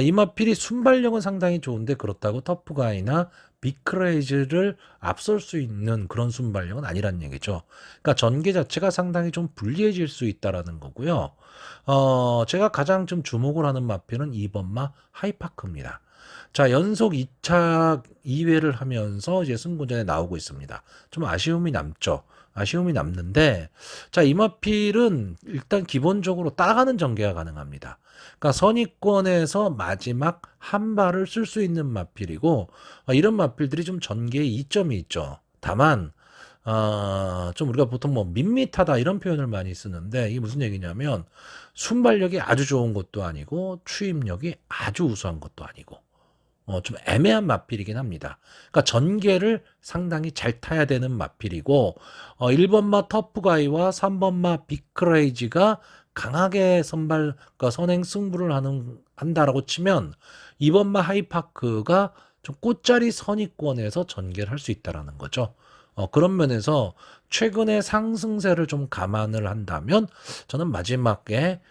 이 마필이 순발력은 상당히 좋은데 그렇다고 터프가이나 빅크레이즈를 앞설 수 있는 그런 순발력은 아니란 얘기죠. 그러니까 전개 자체가 상당히 좀 불리해질 수 있다라는 거고요. 제가 가장 좀 주목을 하는 마필은 2번마 하이파크입니다. 자, 연속 2차 2회를 하면서 이제 승부전에 나오고 있습니다. 좀 아쉬움이 남죠. 아쉬움이 남는데, 자, 이 마필은 일단 기본적으로 따라가는 전개가 가능합니다. 그러니까 선입권에서 마지막 한 발을 쓸 수 있는 마필이고, 이런 마필들이 좀 전개에 이점이 있죠. 다만, 좀 우리가 보통 뭐 밋밋하다 이런 표현을 많이 쓰는데, 이게 무슨 얘기냐면, 순발력이 아주 좋은 것도 아니고, 추임력이 아주 우수한 것도 아니고, 좀 애매한 마필이긴 합니다. 그러니까 전개를 상당히 잘 타야 되는 마필이고 1번마 터프가이와 3번마 빅크레이지가 강하게 그러니까 선행 승부를 한다라고 치면 2번마 하이파크가 좀 꽃자리 선입권에서 전개를 할 수 있다라는 거죠. 그런 면에서 최근의 상승세를 좀 감안을 한다면 저는 마지막에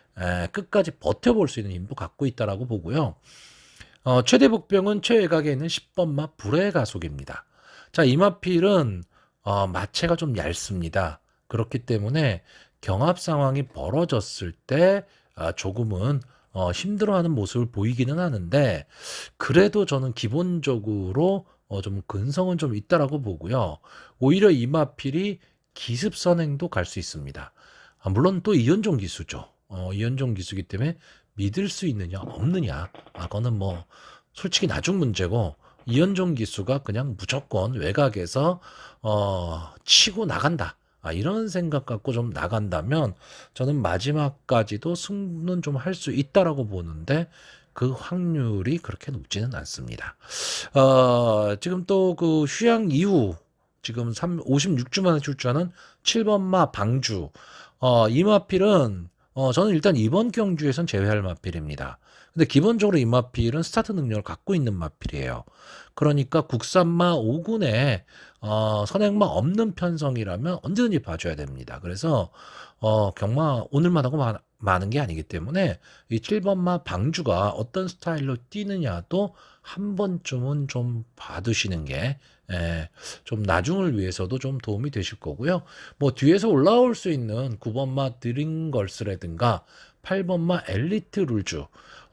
끝까지 버텨볼 수 있는 힘도 갖고 있다라고 보고요. 최대 복병은 최외곽에 있는 10번마 불의 가속입니다. 자, 이 마필은 마체가 좀 얇습니다. 그렇기 때문에 경합 상황이 벌어졌을 때 조금은 힘들어하는 모습을 보이기는 하는데 그래도 저는 기본적으로 좀 근성은 좀 있다라고 보고요. 오히려 이 마필이 기습 선행도 갈 수 있습니다. 물론 또 이연종 기수죠. 이연종 기수기 때문에 믿을 수 있느냐 없느냐 그거는 뭐 솔직히 나중 문제고 이연종 기수가 그냥 무조건 외곽에서 치고 나간다 이런 생각 갖고 좀 나간다면 저는 마지막까지도 승부는 좀 할 수 있다라고 보는데 그 확률이 그렇게 높지는 않습니다. 지금 또 그 휴양 이후 지금 56주 만에 출전하는 7번 마 방주. 이 마필은 저는 일단 이번 경주에선 제외할 마필입니다. 근데 기본적으로 이 마필은 스타트 능력을 갖고 있는 마필이에요. 그러니까 국산마 5군에 선행마 없는 편성이라면 언제든지 봐줘야 됩니다. 그래서 경마 오늘만 하고 많은 게 아니기 때문에 이 7번마 방주가 어떤 스타일로 뛰느냐도 한 번쯤은 좀 봐두시는 게 좀 나중을 위해서도 좀 도움이 되실 거고요. 뭐 뒤에서 올라올 수 있는 9번마 드림걸스라든가 8번마 엘리트 룰주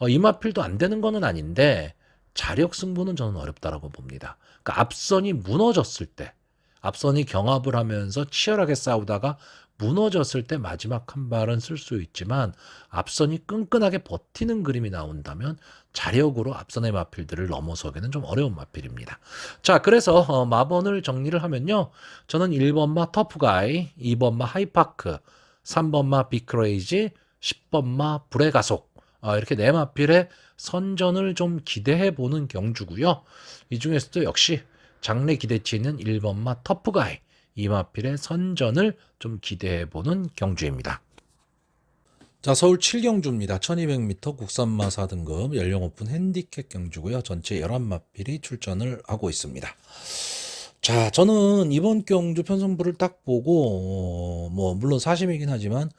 이 마필도 안 되는 거는 아닌데 자력 승부는 저는 어렵다라고 봅니다. 그러니까 앞선이 무너졌을 때, 앞선이 경합을 하면서 치열하게 싸우다가 무너졌을 때 마지막 한 발은 쓸 수 있지만 앞선이 끈끈하게 버티는 그림이 나온다면 자력으로 앞선의 마필들을 넘어서기는 좀 어려운 마필입니다. 자, 그래서 마번을 정리를 하면요. 저는 1번마 터프가이, 2번마 하이파크, 3번마 비크레이지, 10번마 불의 가속 이렇게 네 마필의 선전을 좀 기대해 보는 경주고요. 이 중에서도 역시 장래 기대치 있는 1번마 터프가이 이 마필의 선전을 좀 기대해 보는 경주입니다. 자, 서울 7경주입니다. 1200m 국산마 4등급 연령 오픈 핸디캡 경주고요. 전체 11마필이 출전을 하고 있습니다. 자, 저는 이번 경주 편성부를 딱 보고 뭐 물론 사심이긴 하지만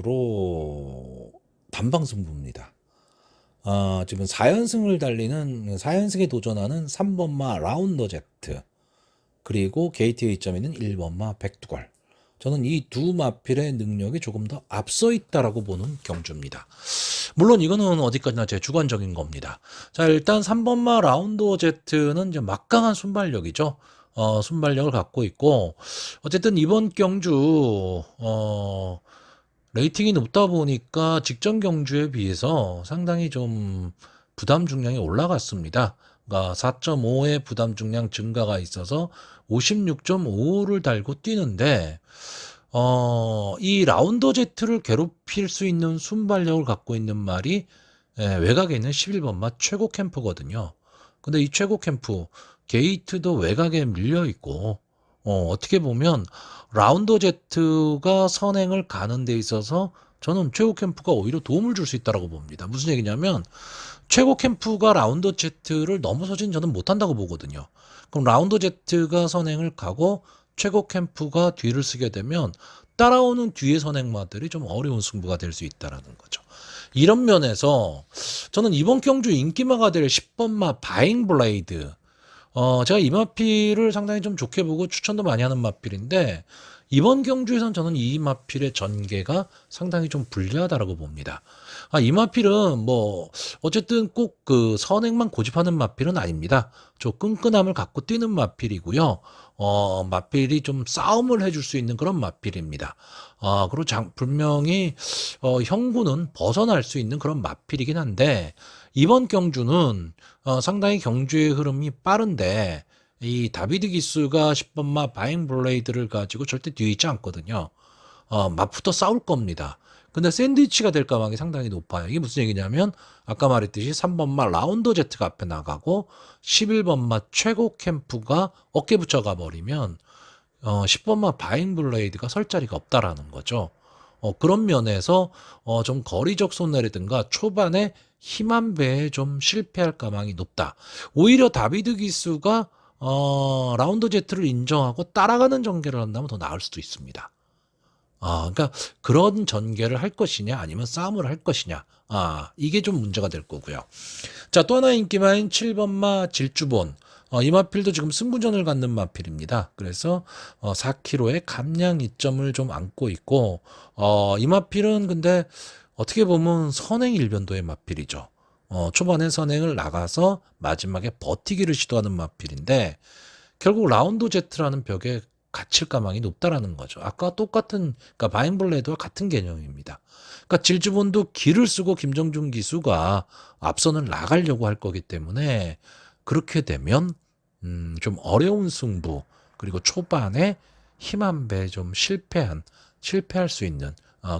기본적으로 단방 승부입니다. 지금 4연승에 도전하는 3번마 라운더 제트 그리고 게이트웨이 점에 있는 1번마 백두걸. 저는 이 두 마필의 능력이 조금 더 앞서 있다라고 보는 경주입니다. 물론 이거는 어디까지나 제 주관적인 겁니다. 자, 일단 3번마 라운더 제트는 이제 막강한 순발력이죠. 순발력을 갖고 있고 어쨌든 이번 경주 레이팅이 높다 보니까 직전 경주에 비해서 상당히 좀 부담 중량이 올라갔습니다. 그러니까 4.5의 부담 중량 증가가 있어서 56.5를 달고 뛰는데 이 라운더 제트를 괴롭힐 수 있는 순발력을 갖고 있는 말이 외곽에 있는 11번마 최고 캠프거든요. 근데 이 최고 캠프 게이트도 외곽에 밀려 있고 어떻게 보면 라운더 제트가 선행을 가는 데 있어서 저는 최고 캠프가 오히려 도움을 줄 수 있다고 봅니다. 무슨 얘기냐면 최고 캠프가 라운더 제트를 넘어서진 저는 못한다고 보거든요. 그럼 라운더 제트가 선행을 가고 최고 캠프가 뒤를 쓰게 되면 따라오는 뒤의 선행마들이 좀 어려운 승부가 될 수 있다는 거죠. 이런 면에서 저는 이번 경주 인기마가 될 10번마 바잉 블레이드 제가 이 마필을 상당히 좀 좋게 보고 추천도 많이 하는 마필인데 이번 경주에선 저는 이 마필의 전개가 상당히 좀 불리하다라고 봅니다. 이 마필은 뭐 어쨌든 꼭 그 선행만 고집하는 마필은 아닙니다. 저 끈끈함을 갖고 뛰는 마필이고요. 마필이 좀 싸움을 해줄 수 있는 그런 마필입니다. 그리고 분명히 형구는 벗어날 수 있는 그런 마필이긴 한데 이번 경주는 상당히 경주의 흐름이 빠른데 이 다비드 기수가 10번마 바잉 블레이드를 가지고 절대 뒤에 있지 않거든요. 맞붙어 싸울 겁니다. 근데 샌드위치가 될 가망이 상당히 높아요. 이게 무슨 얘기냐면 아까 말했듯이 3번마 라운더 제트가 앞에 나가고 11번마 최고 캠프가 어깨 붙여가 버리면 10번마 바잉 블레이드가 설 자리가 없다라는 거죠. 그런 면에서 좀 거리적 손해라든가 초반에 힘한 배에 좀 실패할 가망이 높다. 오히려 다비드 기수가 라운더 제트를 인정하고 따라가는 전개를 한다면 더 나을 수도 있습니다. 그러니까 그런 전개를 할 것이냐 아니면 싸움을 할 것이냐 이게 좀 문제가 될 거고요. 자, 또 하나 인기마인 7번마 질주본 이 마필도 지금 승부전을 갖는 마필입니다. 그래서 4kg의 감량 이점을 좀 안고 있고 이 마필은 근데 어떻게 보면 선행 일변도의 마필이죠. 초반에 선행을 나가서 마지막에 버티기를 시도하는 마필인데 결국 라운드 제트라는 벽에 갇힐 가망이 높다라는 거죠. 아까 똑같은 그러니까 바잉블레드와 같은 개념입니다. 그러니까 질주본도 기를 쓰고 김정준 기수가 앞선을 나가려고 할 거기 때문에 그렇게 되면 좀 어려운 승부 그리고 초반에 힘 한 배 좀 실패할 수 있는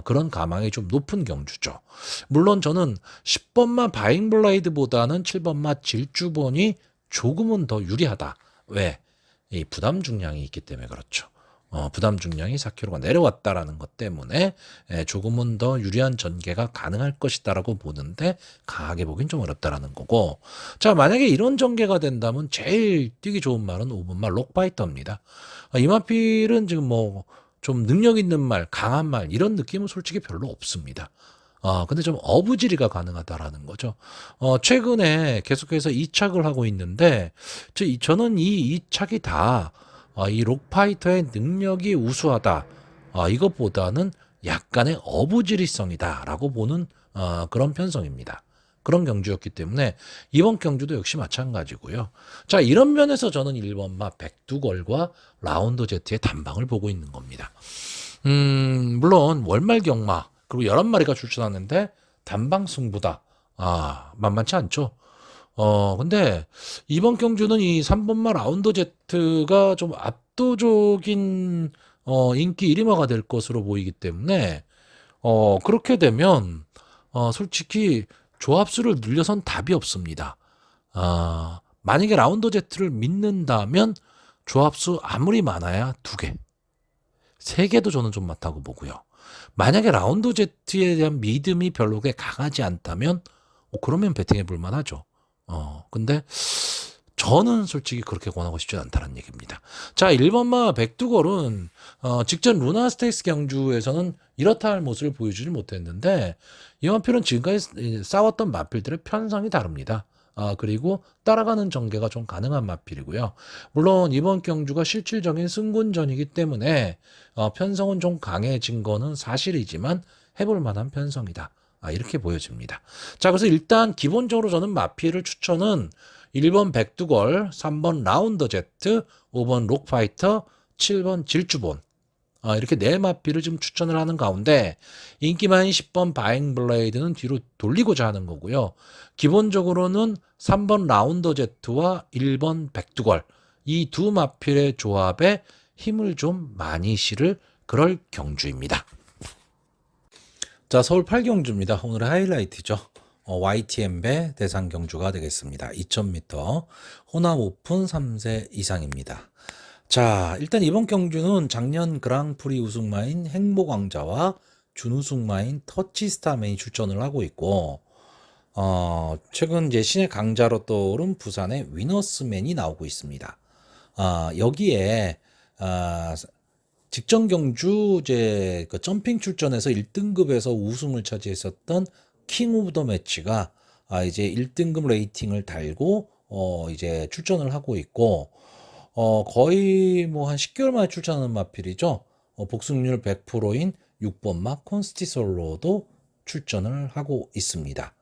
그런 가망이 좀 높은 경주죠. 물론 저는 10번마 바잉블레이드보다는 7번마 질주본이 조금은 더 유리하다. 왜? 이 부담 중량이 있기 때문에 그렇죠. 부담 중량이 4kg가 내려왔다라는 것 때문에 조금은 더 유리한 전개가 가능할 것이다라고 보는데 강하게 보긴 좀 어렵다라는 거고. 자, 만약에 이런 전개가 된다면 제일 뛰기 좋은 말은 5번말 록파이터입니다. 이 마필은 지금 뭐 좀 능력 있는 말, 강한 말 이런 느낌은 솔직히 별로 없습니다. 근데 좀 어부지리가 가능하다라는 거죠. 최근에 계속해서 이착을 하고 있는데, 저는 이 이착이 다, 이 록파이터의 능력이 우수하다. 이것보다는 약간의 어부지리성이다라고 보는, 그런 편성입니다. 그런 경주였기 때문에 이번 경주도 역시 마찬가지고요. 자, 이런 면에서 저는 1번마 백두걸과 라운더 제트의 단방을 보고 있는 겁니다. 물론 월말 경마 그리고 11마리가 출전하는데 단방 승부다. 만만치 않죠. 근데 이번 경주는 이 3번마 라운더 제트가 좀 압도적인 인기 1위마가 될 것으로 보이기 때문에 그렇게 되면 솔직히 조합수를 늘려선 답이 없습니다. 만약에 라운더 제트를 믿는다면 조합수 아무리 많아야 2개, 3개도 저는 좀 많다고 보고요. 만약에 라운더 제트에 대한 믿음이 별로 그렇게 강하지 않다면 그러면 베팅해 볼 만하죠. 근데 저는 솔직히 그렇게 권하고 싶지 않다는 얘기입니다. 자, 1번마 백두걸은 직전 루나 스테이스 경주에서는 이렇다 할 모습을 보여주지 못했는데 이 마필은 지금까지 싸웠던 마필들의 편성이 다릅니다. 그리고 따라가는 전개가 좀 가능한 마필이고요. 물론 이번 경주가 실질적인 승군전이기 때문에 편성은 좀 강해진 거는 사실이지만 해볼 만한 편성이다. 이렇게 보여집니다. 자, 그래서 일단 기본적으로 저는 마필을 추천은 1번 백두걸, 3번 라운더 제트, 5번 록파이터, 7번 질주본. 이렇게 네 마필을 지금 추천을 하는 가운데 인기 많은 10번 바잉블레이드는 뒤로 돌리고자 하는 거고요. 기본적으로는 3번 라운더 제트와 1번 백두걸 이 두 마필의 조합에 힘을 좀 많이 실을 그럴 경주입니다. 자, 서울 8경주입니다. 오늘의 하이라이트죠. YTM배 대상 경주가 되겠습니다. 2000m 호남 오픈 3세 이상입니다. 자, 일단 이번 경주는 작년 그랑프리 우승마인 행복왕자와 준우승마인 터치스타맨이 출전을 하고 있고, 최근 이제 신의 강자로 떠오른 부산의 위너스맨이 나오고 있습니다. 여기에, 직전 경주 이제 그 점핑 출전에서 1등급에서 우승을 차지했었던 킹 오브 더 매치가 이제 1등급 레이팅을 달고 이제 출전을 하고 있고 거의 뭐 한 10개월 만에 출전하는 마필이죠. 복승률 100%인 6번마 콘스티솔로도 출전을 하고 있습니다.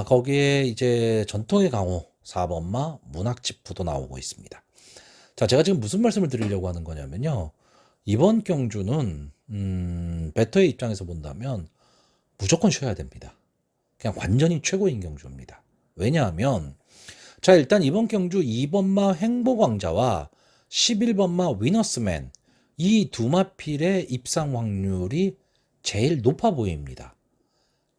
거기에 이제 전통의 강호 4번마 문학지프도 나오고 있습니다. 자, 제가 지금 무슨 말씀을 드리려고 하는 거냐면요. 이번 경주는 배터의 입장에서 본다면 무조건 쉬어야 됩니다. 그냥 완전히 최고인 경주입니다. 왜냐하면 자, 일단 이번 경주 2번마 행복왕자와 11번마 위너스맨 이 두 마필의 입상 확률이 제일 높아 보입니다.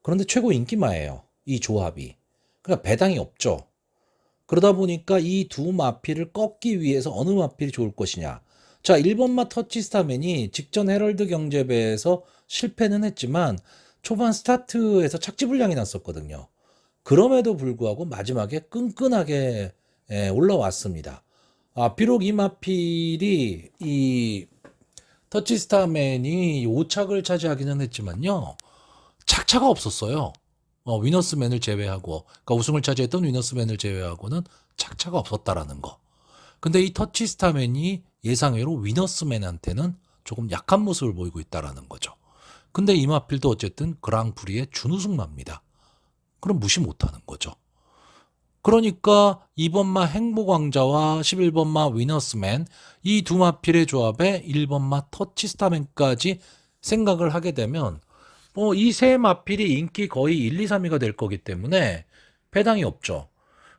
그런데 최고 인기마예요. 이 조합이. 그러니까 배당이 없죠. 그러다 보니까 이 두 마필을 꺾기 위해서 어느 마필이 좋을 것이냐. 자, 1번마 터치스타맨이 직전 헤럴드 경제배에서 실패는 했지만 초반 스타트에서 착지 불량이 났었거든요. 그럼에도 불구하고 마지막에 끈끈하게 올라왔습니다. 비록 이 마필이 이 터치스타맨이 5착을 차지하기는 했지만요. 착차가 없었어요. 위너스맨을 제외하고, 그러니까 우승을 차지했던 위너스맨을 제외하고는 착차가 없었다라는 거. 근데 이 터치스타맨이 예상외로 위너스맨한테는 조금 약한 모습을 보이고 있다라는 거죠. 근데 이 마필도 어쨌든 그랑프리의 준우승마입니다. 그럼 무시 못하는 거죠. 그러니까 2번마 행복왕자와 11번마 위너스맨 이 두 마필의 조합에 1번마 터치스타맨까지 생각을 하게 되면 이 세 마필이 인기 거의 1, 2, 3위가 될 거기 때문에 배당이 없죠.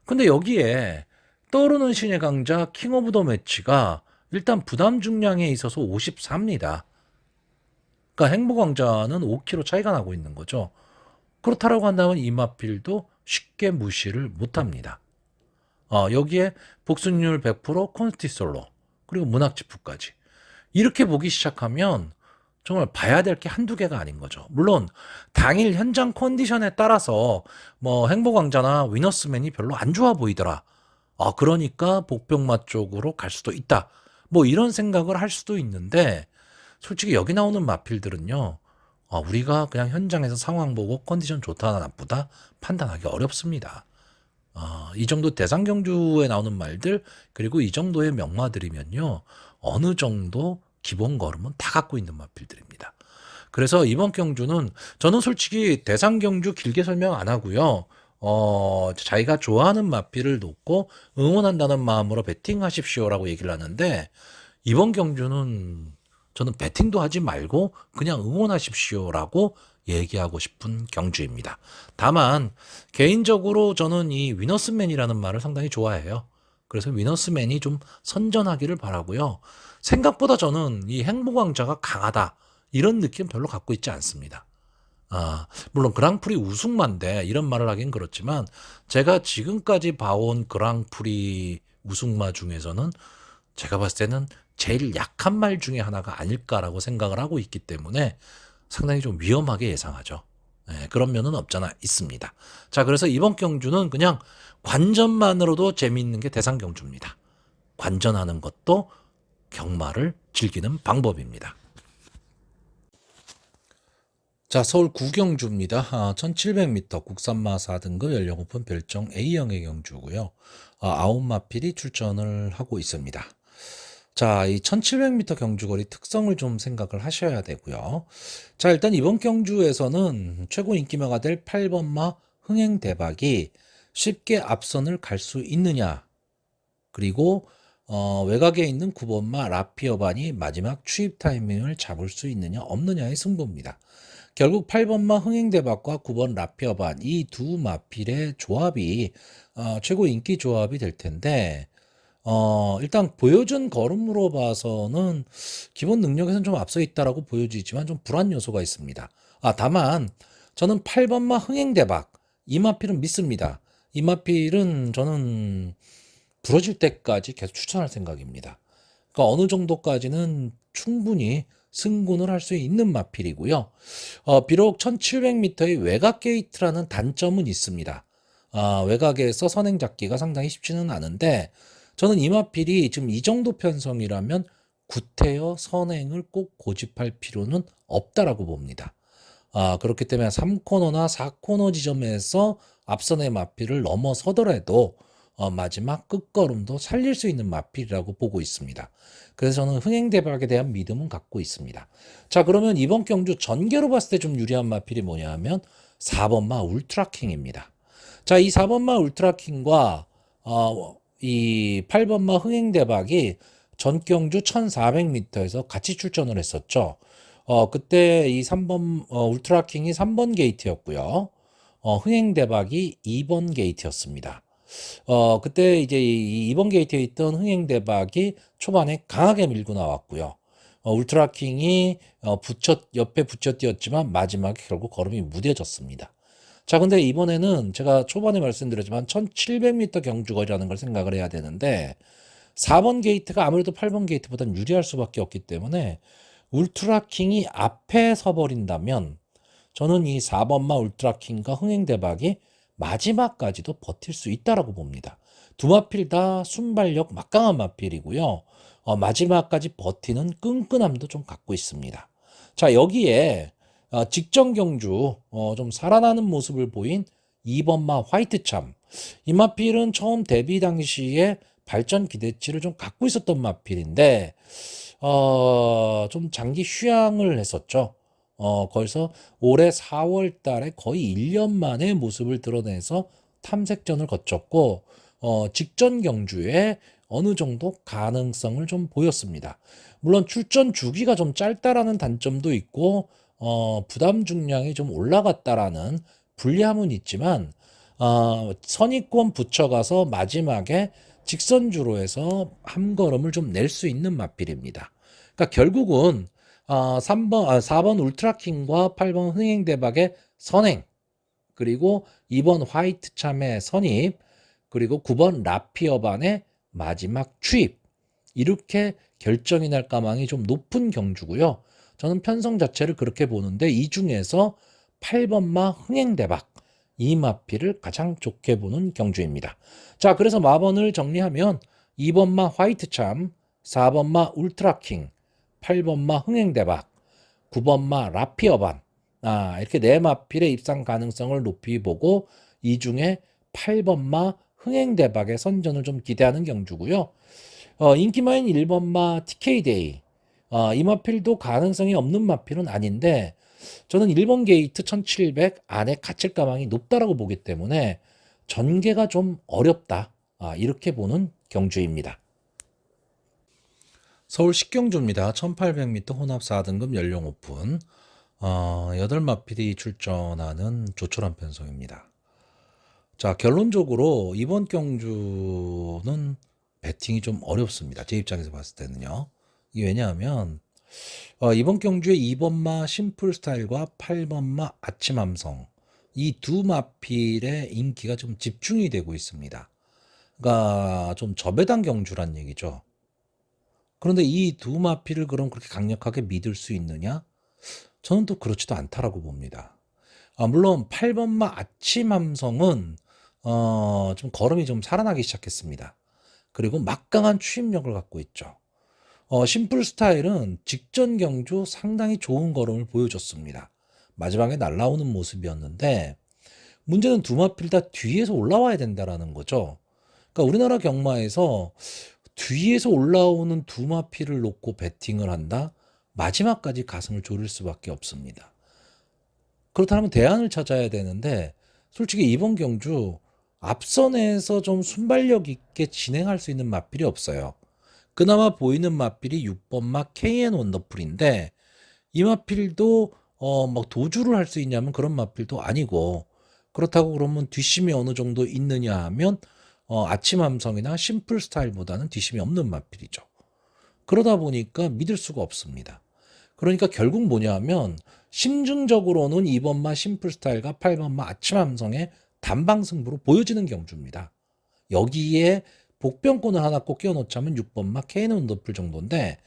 근데 여기에 떠오르는 신의 강자 킹 오브 더 매치가 일단 부담 중량에 있어서 54입니다. 그러니까 행보광자는 5kg 차이가 나고 있는 거죠. 그렇다라고 한다면 이마필도 쉽게 무시를 못합니다. 여기에 복순율 100%, 콘스티솔로, 그리고 문학지푸까지. 이렇게 보기 시작하면 정말 봐야 될 게 한두 개가 아닌 거죠. 물론 당일 현장 컨디션에 따라서 뭐 행보광자나 위너스맨이 별로 안 좋아 보이더라. 그러니까 복병마 쪽으로 갈 수도 있다. 뭐 이런 생각을 할 수도 있는데 솔직히 여기 나오는 마필들은요. 우리가 그냥 현장에서 상황 보고 컨디션 좋다 나쁘다 판단하기 어렵습니다. 이 정도 대상 경주에 나오는 말들 그리고 이 정도의 명마들이면요. 어느 정도 기본 걸음은 다 갖고 있는 마필들입니다. 그래서 이번 경주는 저는 솔직히 대상 경주 길게 설명 안 하고요. 자기가 좋아하는 마필을 놓고 응원한다는 마음으로 베팅하십시오라고 얘기를 하는데 이번 경주는 저는 베팅도 하지 말고 그냥 응원하십시오라고 얘기하고 싶은 경주입니다. 다만 개인적으로 저는 이 위너스맨이라는 말을 상당히 좋아해요. 그래서 위너스맨이 좀 선전하기를 바라고요. 생각보다 저는 이 행보광자가 강하다 이런 느낌 별로 갖고 있지 않습니다. 물론 그랑프리 우승마인데 이런 말을 하긴 그렇지만 제가 지금까지 봐온 그랑프리 우승마 중에서는 제가 봤을 때는 제일 약한 말 중에 하나가 아닐까라고 생각을 하고 있기 때문에 상당히 좀 위험하게 예상하죠. 네, 그런 면은 없잖아 있습니다. 자, 그래서 이번 경주는 그냥 관전만으로도 재미있는 게 대상 경주입니다. 관전하는 것도 경마를 즐기는 방법입니다. 자, 서울 구경주입니다. 1700m 국산마 4등급 연령 오픈 별정 A형의 경주고요. 9마필이 출전을 하고 있습니다. 자, 이 1700m 경주거리 특성을 좀 생각을 하셔야 되고요. 자, 일단 이번 경주에서는 최고 인기마가 될 8번마 흥행대박이 쉽게 앞선을 갈 수 있느냐. 그리고 외곽에 있는 9번마 라피어반이 마지막 추입 타이밍을 잡을 수 있느냐 없느냐의 승부입니다. 결국 8번마 흥행대박과 9번 라피어반 이 두 마필의 조합이 최고 인기 조합이 될 텐데 일단 보여준 걸음으로 봐서는 기본 능력에서는 좀 앞서 있다라고 보여지지만 좀 불안 요소가 있습니다. 다만 저는 8번마 흥행대박 이 마필은 믿습니다. 이 마필은 저는 부러질 때까지 계속 추천할 생각입니다. 그러니까 어느 정도까지는 충분히 승군을 할 수 있는 마필이고요. 비록 1700m의 외곽 게이트라는 단점은 있습니다. 외곽에서 선행 잡기가 상당히 쉽지는 않은데 저는 이 마필이 지금 이 정도 편성이라면 구태여 선행을 꼭 고집할 필요는 없다라고 봅니다. 그렇기 때문에 3코너나 4코너 지점에서 앞선의 마필을 넘어서더라도 마지막 끝걸음도 살릴 수 있는 마필이라고 보고 있습니다. 그래서 저는 흥행대박에 대한 믿음은 갖고 있습니다. 자, 그러면 이번 경주 전개로 봤을 때 좀 유리한 마필이 뭐냐 하면 4번마 울트라킹입니다. 자, 이 4번마 울트라킹과 이 8번마 흥행대박이 전경주 1400m에서 같이 출전을 했었죠. 그때 이 3번 울트라킹이 3번 게이트였고요. 흥행대박이 2번 게이트였습니다. 그때 이제 이 2번 게이트에 있던 흥행대박이 초반에 강하게 밀고 나왔고요. 울트라킹이 옆에 붙여 뛰었지만 마지막에 결국 걸음이 무뎌졌습니다. 자, 근데 이번에는 제가 초반에 말씀드렸지만 1700m 경주거리라는 걸 생각을 해야 되는데 4번 게이트가 아무래도 8번 게이트보다는 유리할 수밖에 없기 때문에 울트라킹이 앞에 서버린다면 저는 이 4번마 울트라킹과 흥행대박이 마지막까지도 버틸 수 있다라고 봅니다. 두 마필 다 순발력 막강한 마필이고요. 마지막까지 버티는 끈끈함도 좀 갖고 있습니다. 자, 여기에 직전 경주 좀 살아나는 모습을 보인 2번마 화이트참. 이 마필은 처음 데뷔 당시에 발전 기대치를 좀 갖고 있었던 마필인데 좀 장기 휴양을 했었죠. 거기서 올해 4월 달에 거의 1년 만에 모습을 드러내서 탐색전을 거쳤고 직전 경주에 어느 정도 가능성을 좀 보였습니다. 물론 출전 주기가 좀 짧다라는 단점도 있고 부담 중량이 좀 올라갔다라는 불리함은 있지만 선입권 붙여가서 마지막에 직선주로 해서 한 걸음을 좀 낼 수 있는 마필입니다. 그러니까 결국은 4번 울트라킹과 8번 흥행대박의 선행, 그리고 2번 화이트 참의 선입, 그리고 9번 라피어반의 마지막 추입, 이렇게 결정이 날 가망이 좀 높은 경주고요. 저는 편성 자체를 그렇게 보는데 이 중에서 8번마 흥행대박, 이 마필을 가장 좋게 보는 경주입니다. 자, 그래서 마번을 정리하면 2번마 화이트참, 4번마 울트라킹, 8번마 흥행대박, 9번마 라피어반, 이렇게 네 마필의 입상 가능성을 높이 보고 이 중에 8번마 흥행대박의 선전을 좀 기대하는 경주고요. 인기마인 1번마 TK데이, 이 마필도 가능성이 없는 마필은 아닌데 저는 1번 게이트 1700 안에 갇힐 가망이 높다라고 보기 때문에 전개가 좀 어렵다, 이렇게 보는 경주입니다. 서울 식경주입니다. 1800m 혼합 4등급 연령 오픈, 8마필이 출전하는 조촐한 편성입니다. 자, 결론적으로 이번 경주는 배팅이 좀 어렵습니다. 제 입장에서 봤을 때는요. 이게 왜냐하면 이번 경주에 2번마 심플 스타일과 8번마 아침 함성, 이 두 마필의 인기가 좀 집중이 되고 있습니다. 그러니까 좀 저배당 경주란 얘기죠. 그런데 이 두 마필을 그럼 그렇게 강력하게 믿을 수 있느냐? 저는 또 그렇지도 않다라고 봅니다. 물론 8번마 아침 함성은 좀 걸음이 좀 살아나기 시작했습니다. 그리고 막강한 추임력을 갖고 있죠. 심플 스타일은 직전 경주 상당히 좋은 걸음을 보여줬습니다. 마지막에 날아오는 모습이었는데 문제는 두 마필 다 뒤에서 올라와야 된다라는 거죠. 그러니까 우리나라 경마에서 뒤에서 올라오는 두 마필을 놓고 배팅을 한다? 마지막까지 가슴을 졸일 수밖에 없습니다. 그렇다면 대안을 찾아야 되는데 솔직히 이번 경주 앞선에서 좀 순발력 있게 진행할 수 있는 마필이 없어요. 그나마 보이는 마필이 6번마 KN 원더풀인데 이 마필도 막 도주를 할 수 있냐면 그런 마필도 아니고, 그렇다고 그러면 뒷심이 어느 정도 있느냐 하면 아침 함성이나 심플 스타일보다는 뒷심이 없는 마필이죠. 그러다 보니까 믿을 수가 없습니다. 그러니까 결국 뭐냐 하면 심증적으로는 2번마 심플 스타일과 8번마 아침 함성의 단방 승부로 보여지는 경주입니다. 여기에 복병권을 하나 꼭 끼워놓자면 6번마 KN 원더풀 정도인데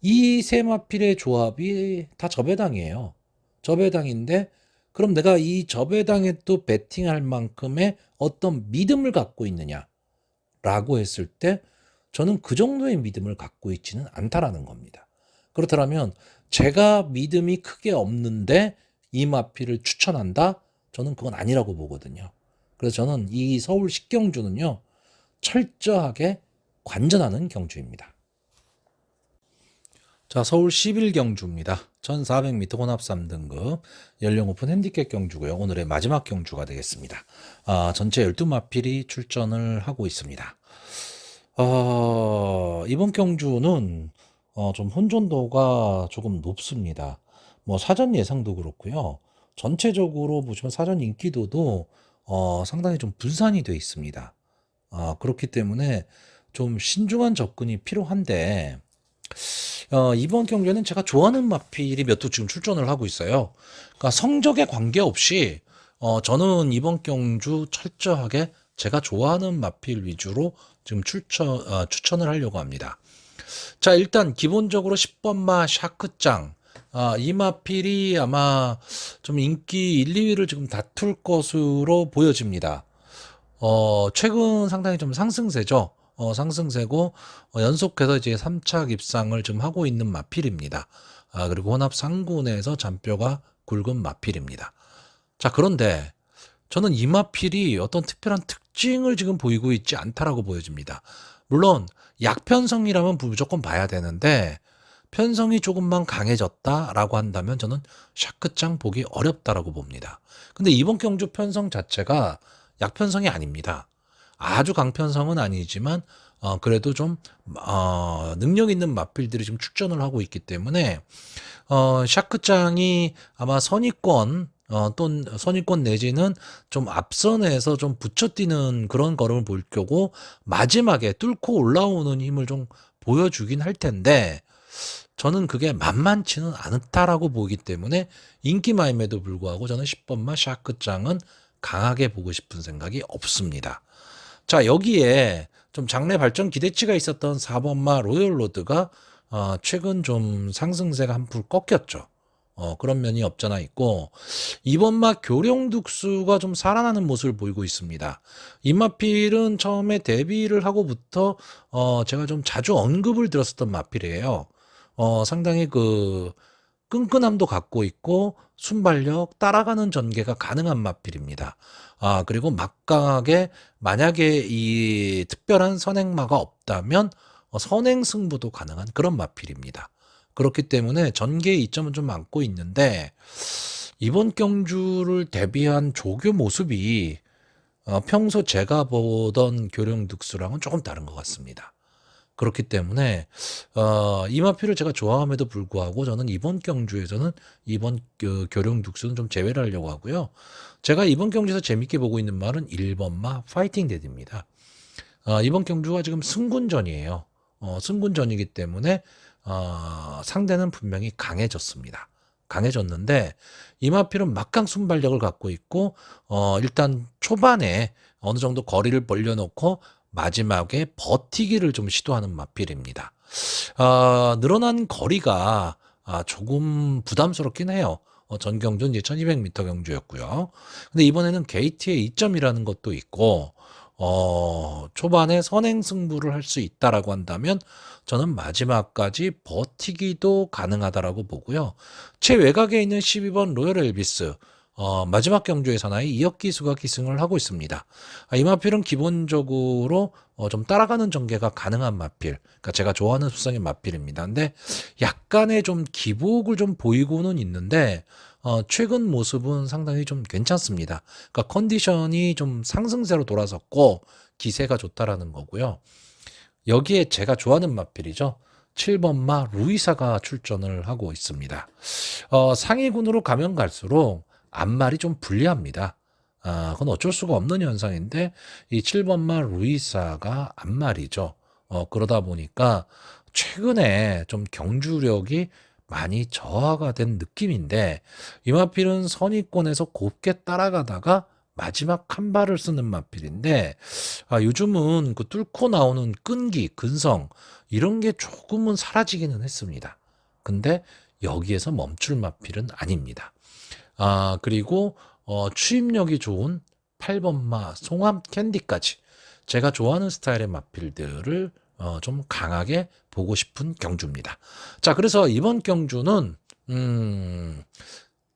이 세 마필의 조합이 다 저배당이에요. 저배당인데 그럼 내가 이 저배당에 또 배팅할 만큼의 어떤 믿음을 갖고 있느냐라고 했을 때 저는 그 정도의 믿음을 갖고 있지는 않다라는 겁니다. 그렇다면 제가 믿음이 크게 없는데 이 마필을 추천한다? 저는 그건 아니라고 보거든요. 그래서 저는 이 서울 식경주는요, 철저하게 관전하는 경주입니다. 자, 서울 11경주입니다. 1400m 혼합 3등급 연령 오픈 핸디캡 경주고요. 오늘의 마지막 경주가 되겠습니다. 전체 12마필이 출전을 하고 있습니다. 이번 경주는 좀 혼전도가 조금 높습니다. 뭐 사전 예상도 그렇고요. 전체적으로 보시면 사전 인기도도 상당히 좀 분산이 되어 있습니다. 그렇기 때문에 좀 신중한 접근이 필요한데 이번 경기에는 제가 좋아하는 마필이 몇 두 지금 출전을 하고 있어요. 그러니까 성적에 관계없이 저는 이번 경주 철저하게 제가 좋아하는 마필 위주로 지금 추천을 하려고 합니다. 자, 일단 기본적으로 10번마 샤크짱, 이 마필이 아마 좀 인기 1, 2위를 지금 다툴 것으로 보여집니다. 최근 상당히 좀 상승세죠. 상승세고 연속해서 이제 3착 입상을 좀 하고 있는 마필입니다. 그리고 혼합 상군에서 잔뼈가 굵은 마필입니다. 자, 그런데 저는 이 마필이 어떤 특별한 특징을 지금 보이고 있지 않다라고 보여집니다. 물론 약편성이라면 무조건 봐야 되는데 편성이 조금만 강해졌다라고 한다면 저는 샤크짱 보기 어렵다라고 봅니다. 근데 이번 경주 편성 자체가 약편성이 아닙니다. 아주 강편성은 아니지만 그래도 좀 능력 있는 마필들이 지금 출전을 하고 있기 때문에 샤크짱이 아마 선의권 또 선입권 내지는 좀 앞선에서 좀 붙여뛰는 그런 걸음을 볼 거고 마지막에 뚫고 올라오는 힘을 좀 보여주긴 할 텐데 저는 그게 만만치는 않다라고 보기 때문에 인기마임에도 불구하고 저는 10번마 샤크장은 강하게 보고 싶은 생각이 없습니다. 자, 여기에 좀 장래 발전 기대치가 있었던 4번마 로열로드가 최근 좀 상승세가 한풀 꺾였죠. 그런 면이 없잖아 있고 2번마 교령둑수가 좀 살아나는 모습을 보이고 있습니다. 이 마필은 처음에 데뷔를 하고부터 제가 좀 자주 언급을 들었었던 마필이에요. 상당히 그 끈끈함도 갖고 있고 순발력 따라가는 전개가 가능한 마필입니다. 그리고 막강하게 만약에 이 특별한 선행마가 없다면 선행 승부도 가능한 그런 마필입니다. 그렇기 때문에 전개의 이점은 좀 많고 있는데 이번 경주를 대비한 조교 모습이 평소 제가 보던 교령둑수랑은 조금 다른 것 같습니다. 그렇기 때문에 이 마필을 제가 좋아함에도 불구하고 저는 이번 경주에서는 이번 교령둑수는 좀 제외를 하려고 하고요. 제가 이번 경주에서 재밌게 보고 있는 말은 1번마 파이팅 데드입니다. 이번 경주가 지금 승군전이에요. 승군전이기 때문에 상대는 분명히 강해졌습니다. 강해졌는데 이 마필은 막강 순발력을 갖고 있고 일단 초반에 어느 정도 거리를 벌려놓고 마지막에 버티기를 좀 시도하는 마필입니다. 늘어난 거리가 조금 부담스럽긴 해요. 전 경주는 이제 1200m 경주였고요. 근데 이번에는 게이트의 2점이라는 것도 있고 초반에 선행 승부를 할 수 있다라고 한다면 저는 마지막까지 버티기도 가능하다라고 보고요. 최외곽에 있는 12번 로열 엘비스 마지막 경주에 사나이 이역기수가 기승을 하고 있습니다. 이 마필은 기본적으로 좀 따라가는 전개가 가능한 마필, 그러니까 제가 좋아하는 수성의 마필입니다. 근데 약간의 좀 기복을 좀 보이고는 있는데 최근 모습은 상당히 좀 괜찮습니다. 그러니까 컨디션이 좀 상승세로 돌아섰고 기세가 좋다라는 거고요. 여기에 제가 좋아하는 마필이죠. 7번마 루이사가 출전을 하고 있습니다. 상위군으로 가면 갈수록 앞말이 좀 불리합니다. 그건 어쩔 수가 없는 현상인데 이 7번마 루이사가 앞말이죠. 그러다 보니까 최근에 좀 경주력이 많이 저하가 된 느낌인데 이 마필은 선위권에서 곱게 따라가다가 마지막 한 발을 쓰는 마필인데 요즘은 그 뚫고 나오는 끈기, 근성 이런 게 조금은 사라지기는 했습니다. 근데 여기에서 멈출 마필은 아닙니다. 그리고 추임력이 좋은 8번마 송암 캔디까지 제가 좋아하는 스타일의 마필들을 좀 강하게 보고 싶은 경주입니다. 자, 그래서 이번 경주는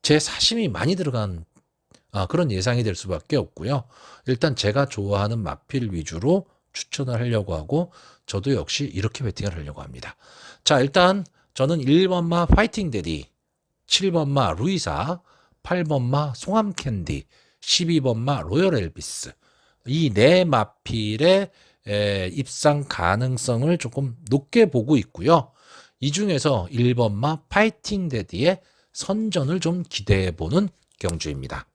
제 사심이 많이 들어간 그런 예상이 될 수밖에 없고요. 일단 제가 좋아하는 마필 위주로 추천을 하려고 하고 저도 역시 이렇게 베팅을 하려고 합니다. 자, 일단 저는 1번마 파이팅 데디, 7번마 루이사, 8번마 송암 캔디, 12번마 로열 엘비스 이 네 마필의 입상 가능성을 조금 높게 보고 있고요. 이 중에서 1번마 파이팅 데디의 선전을 좀 기대해 보는 경주입니다.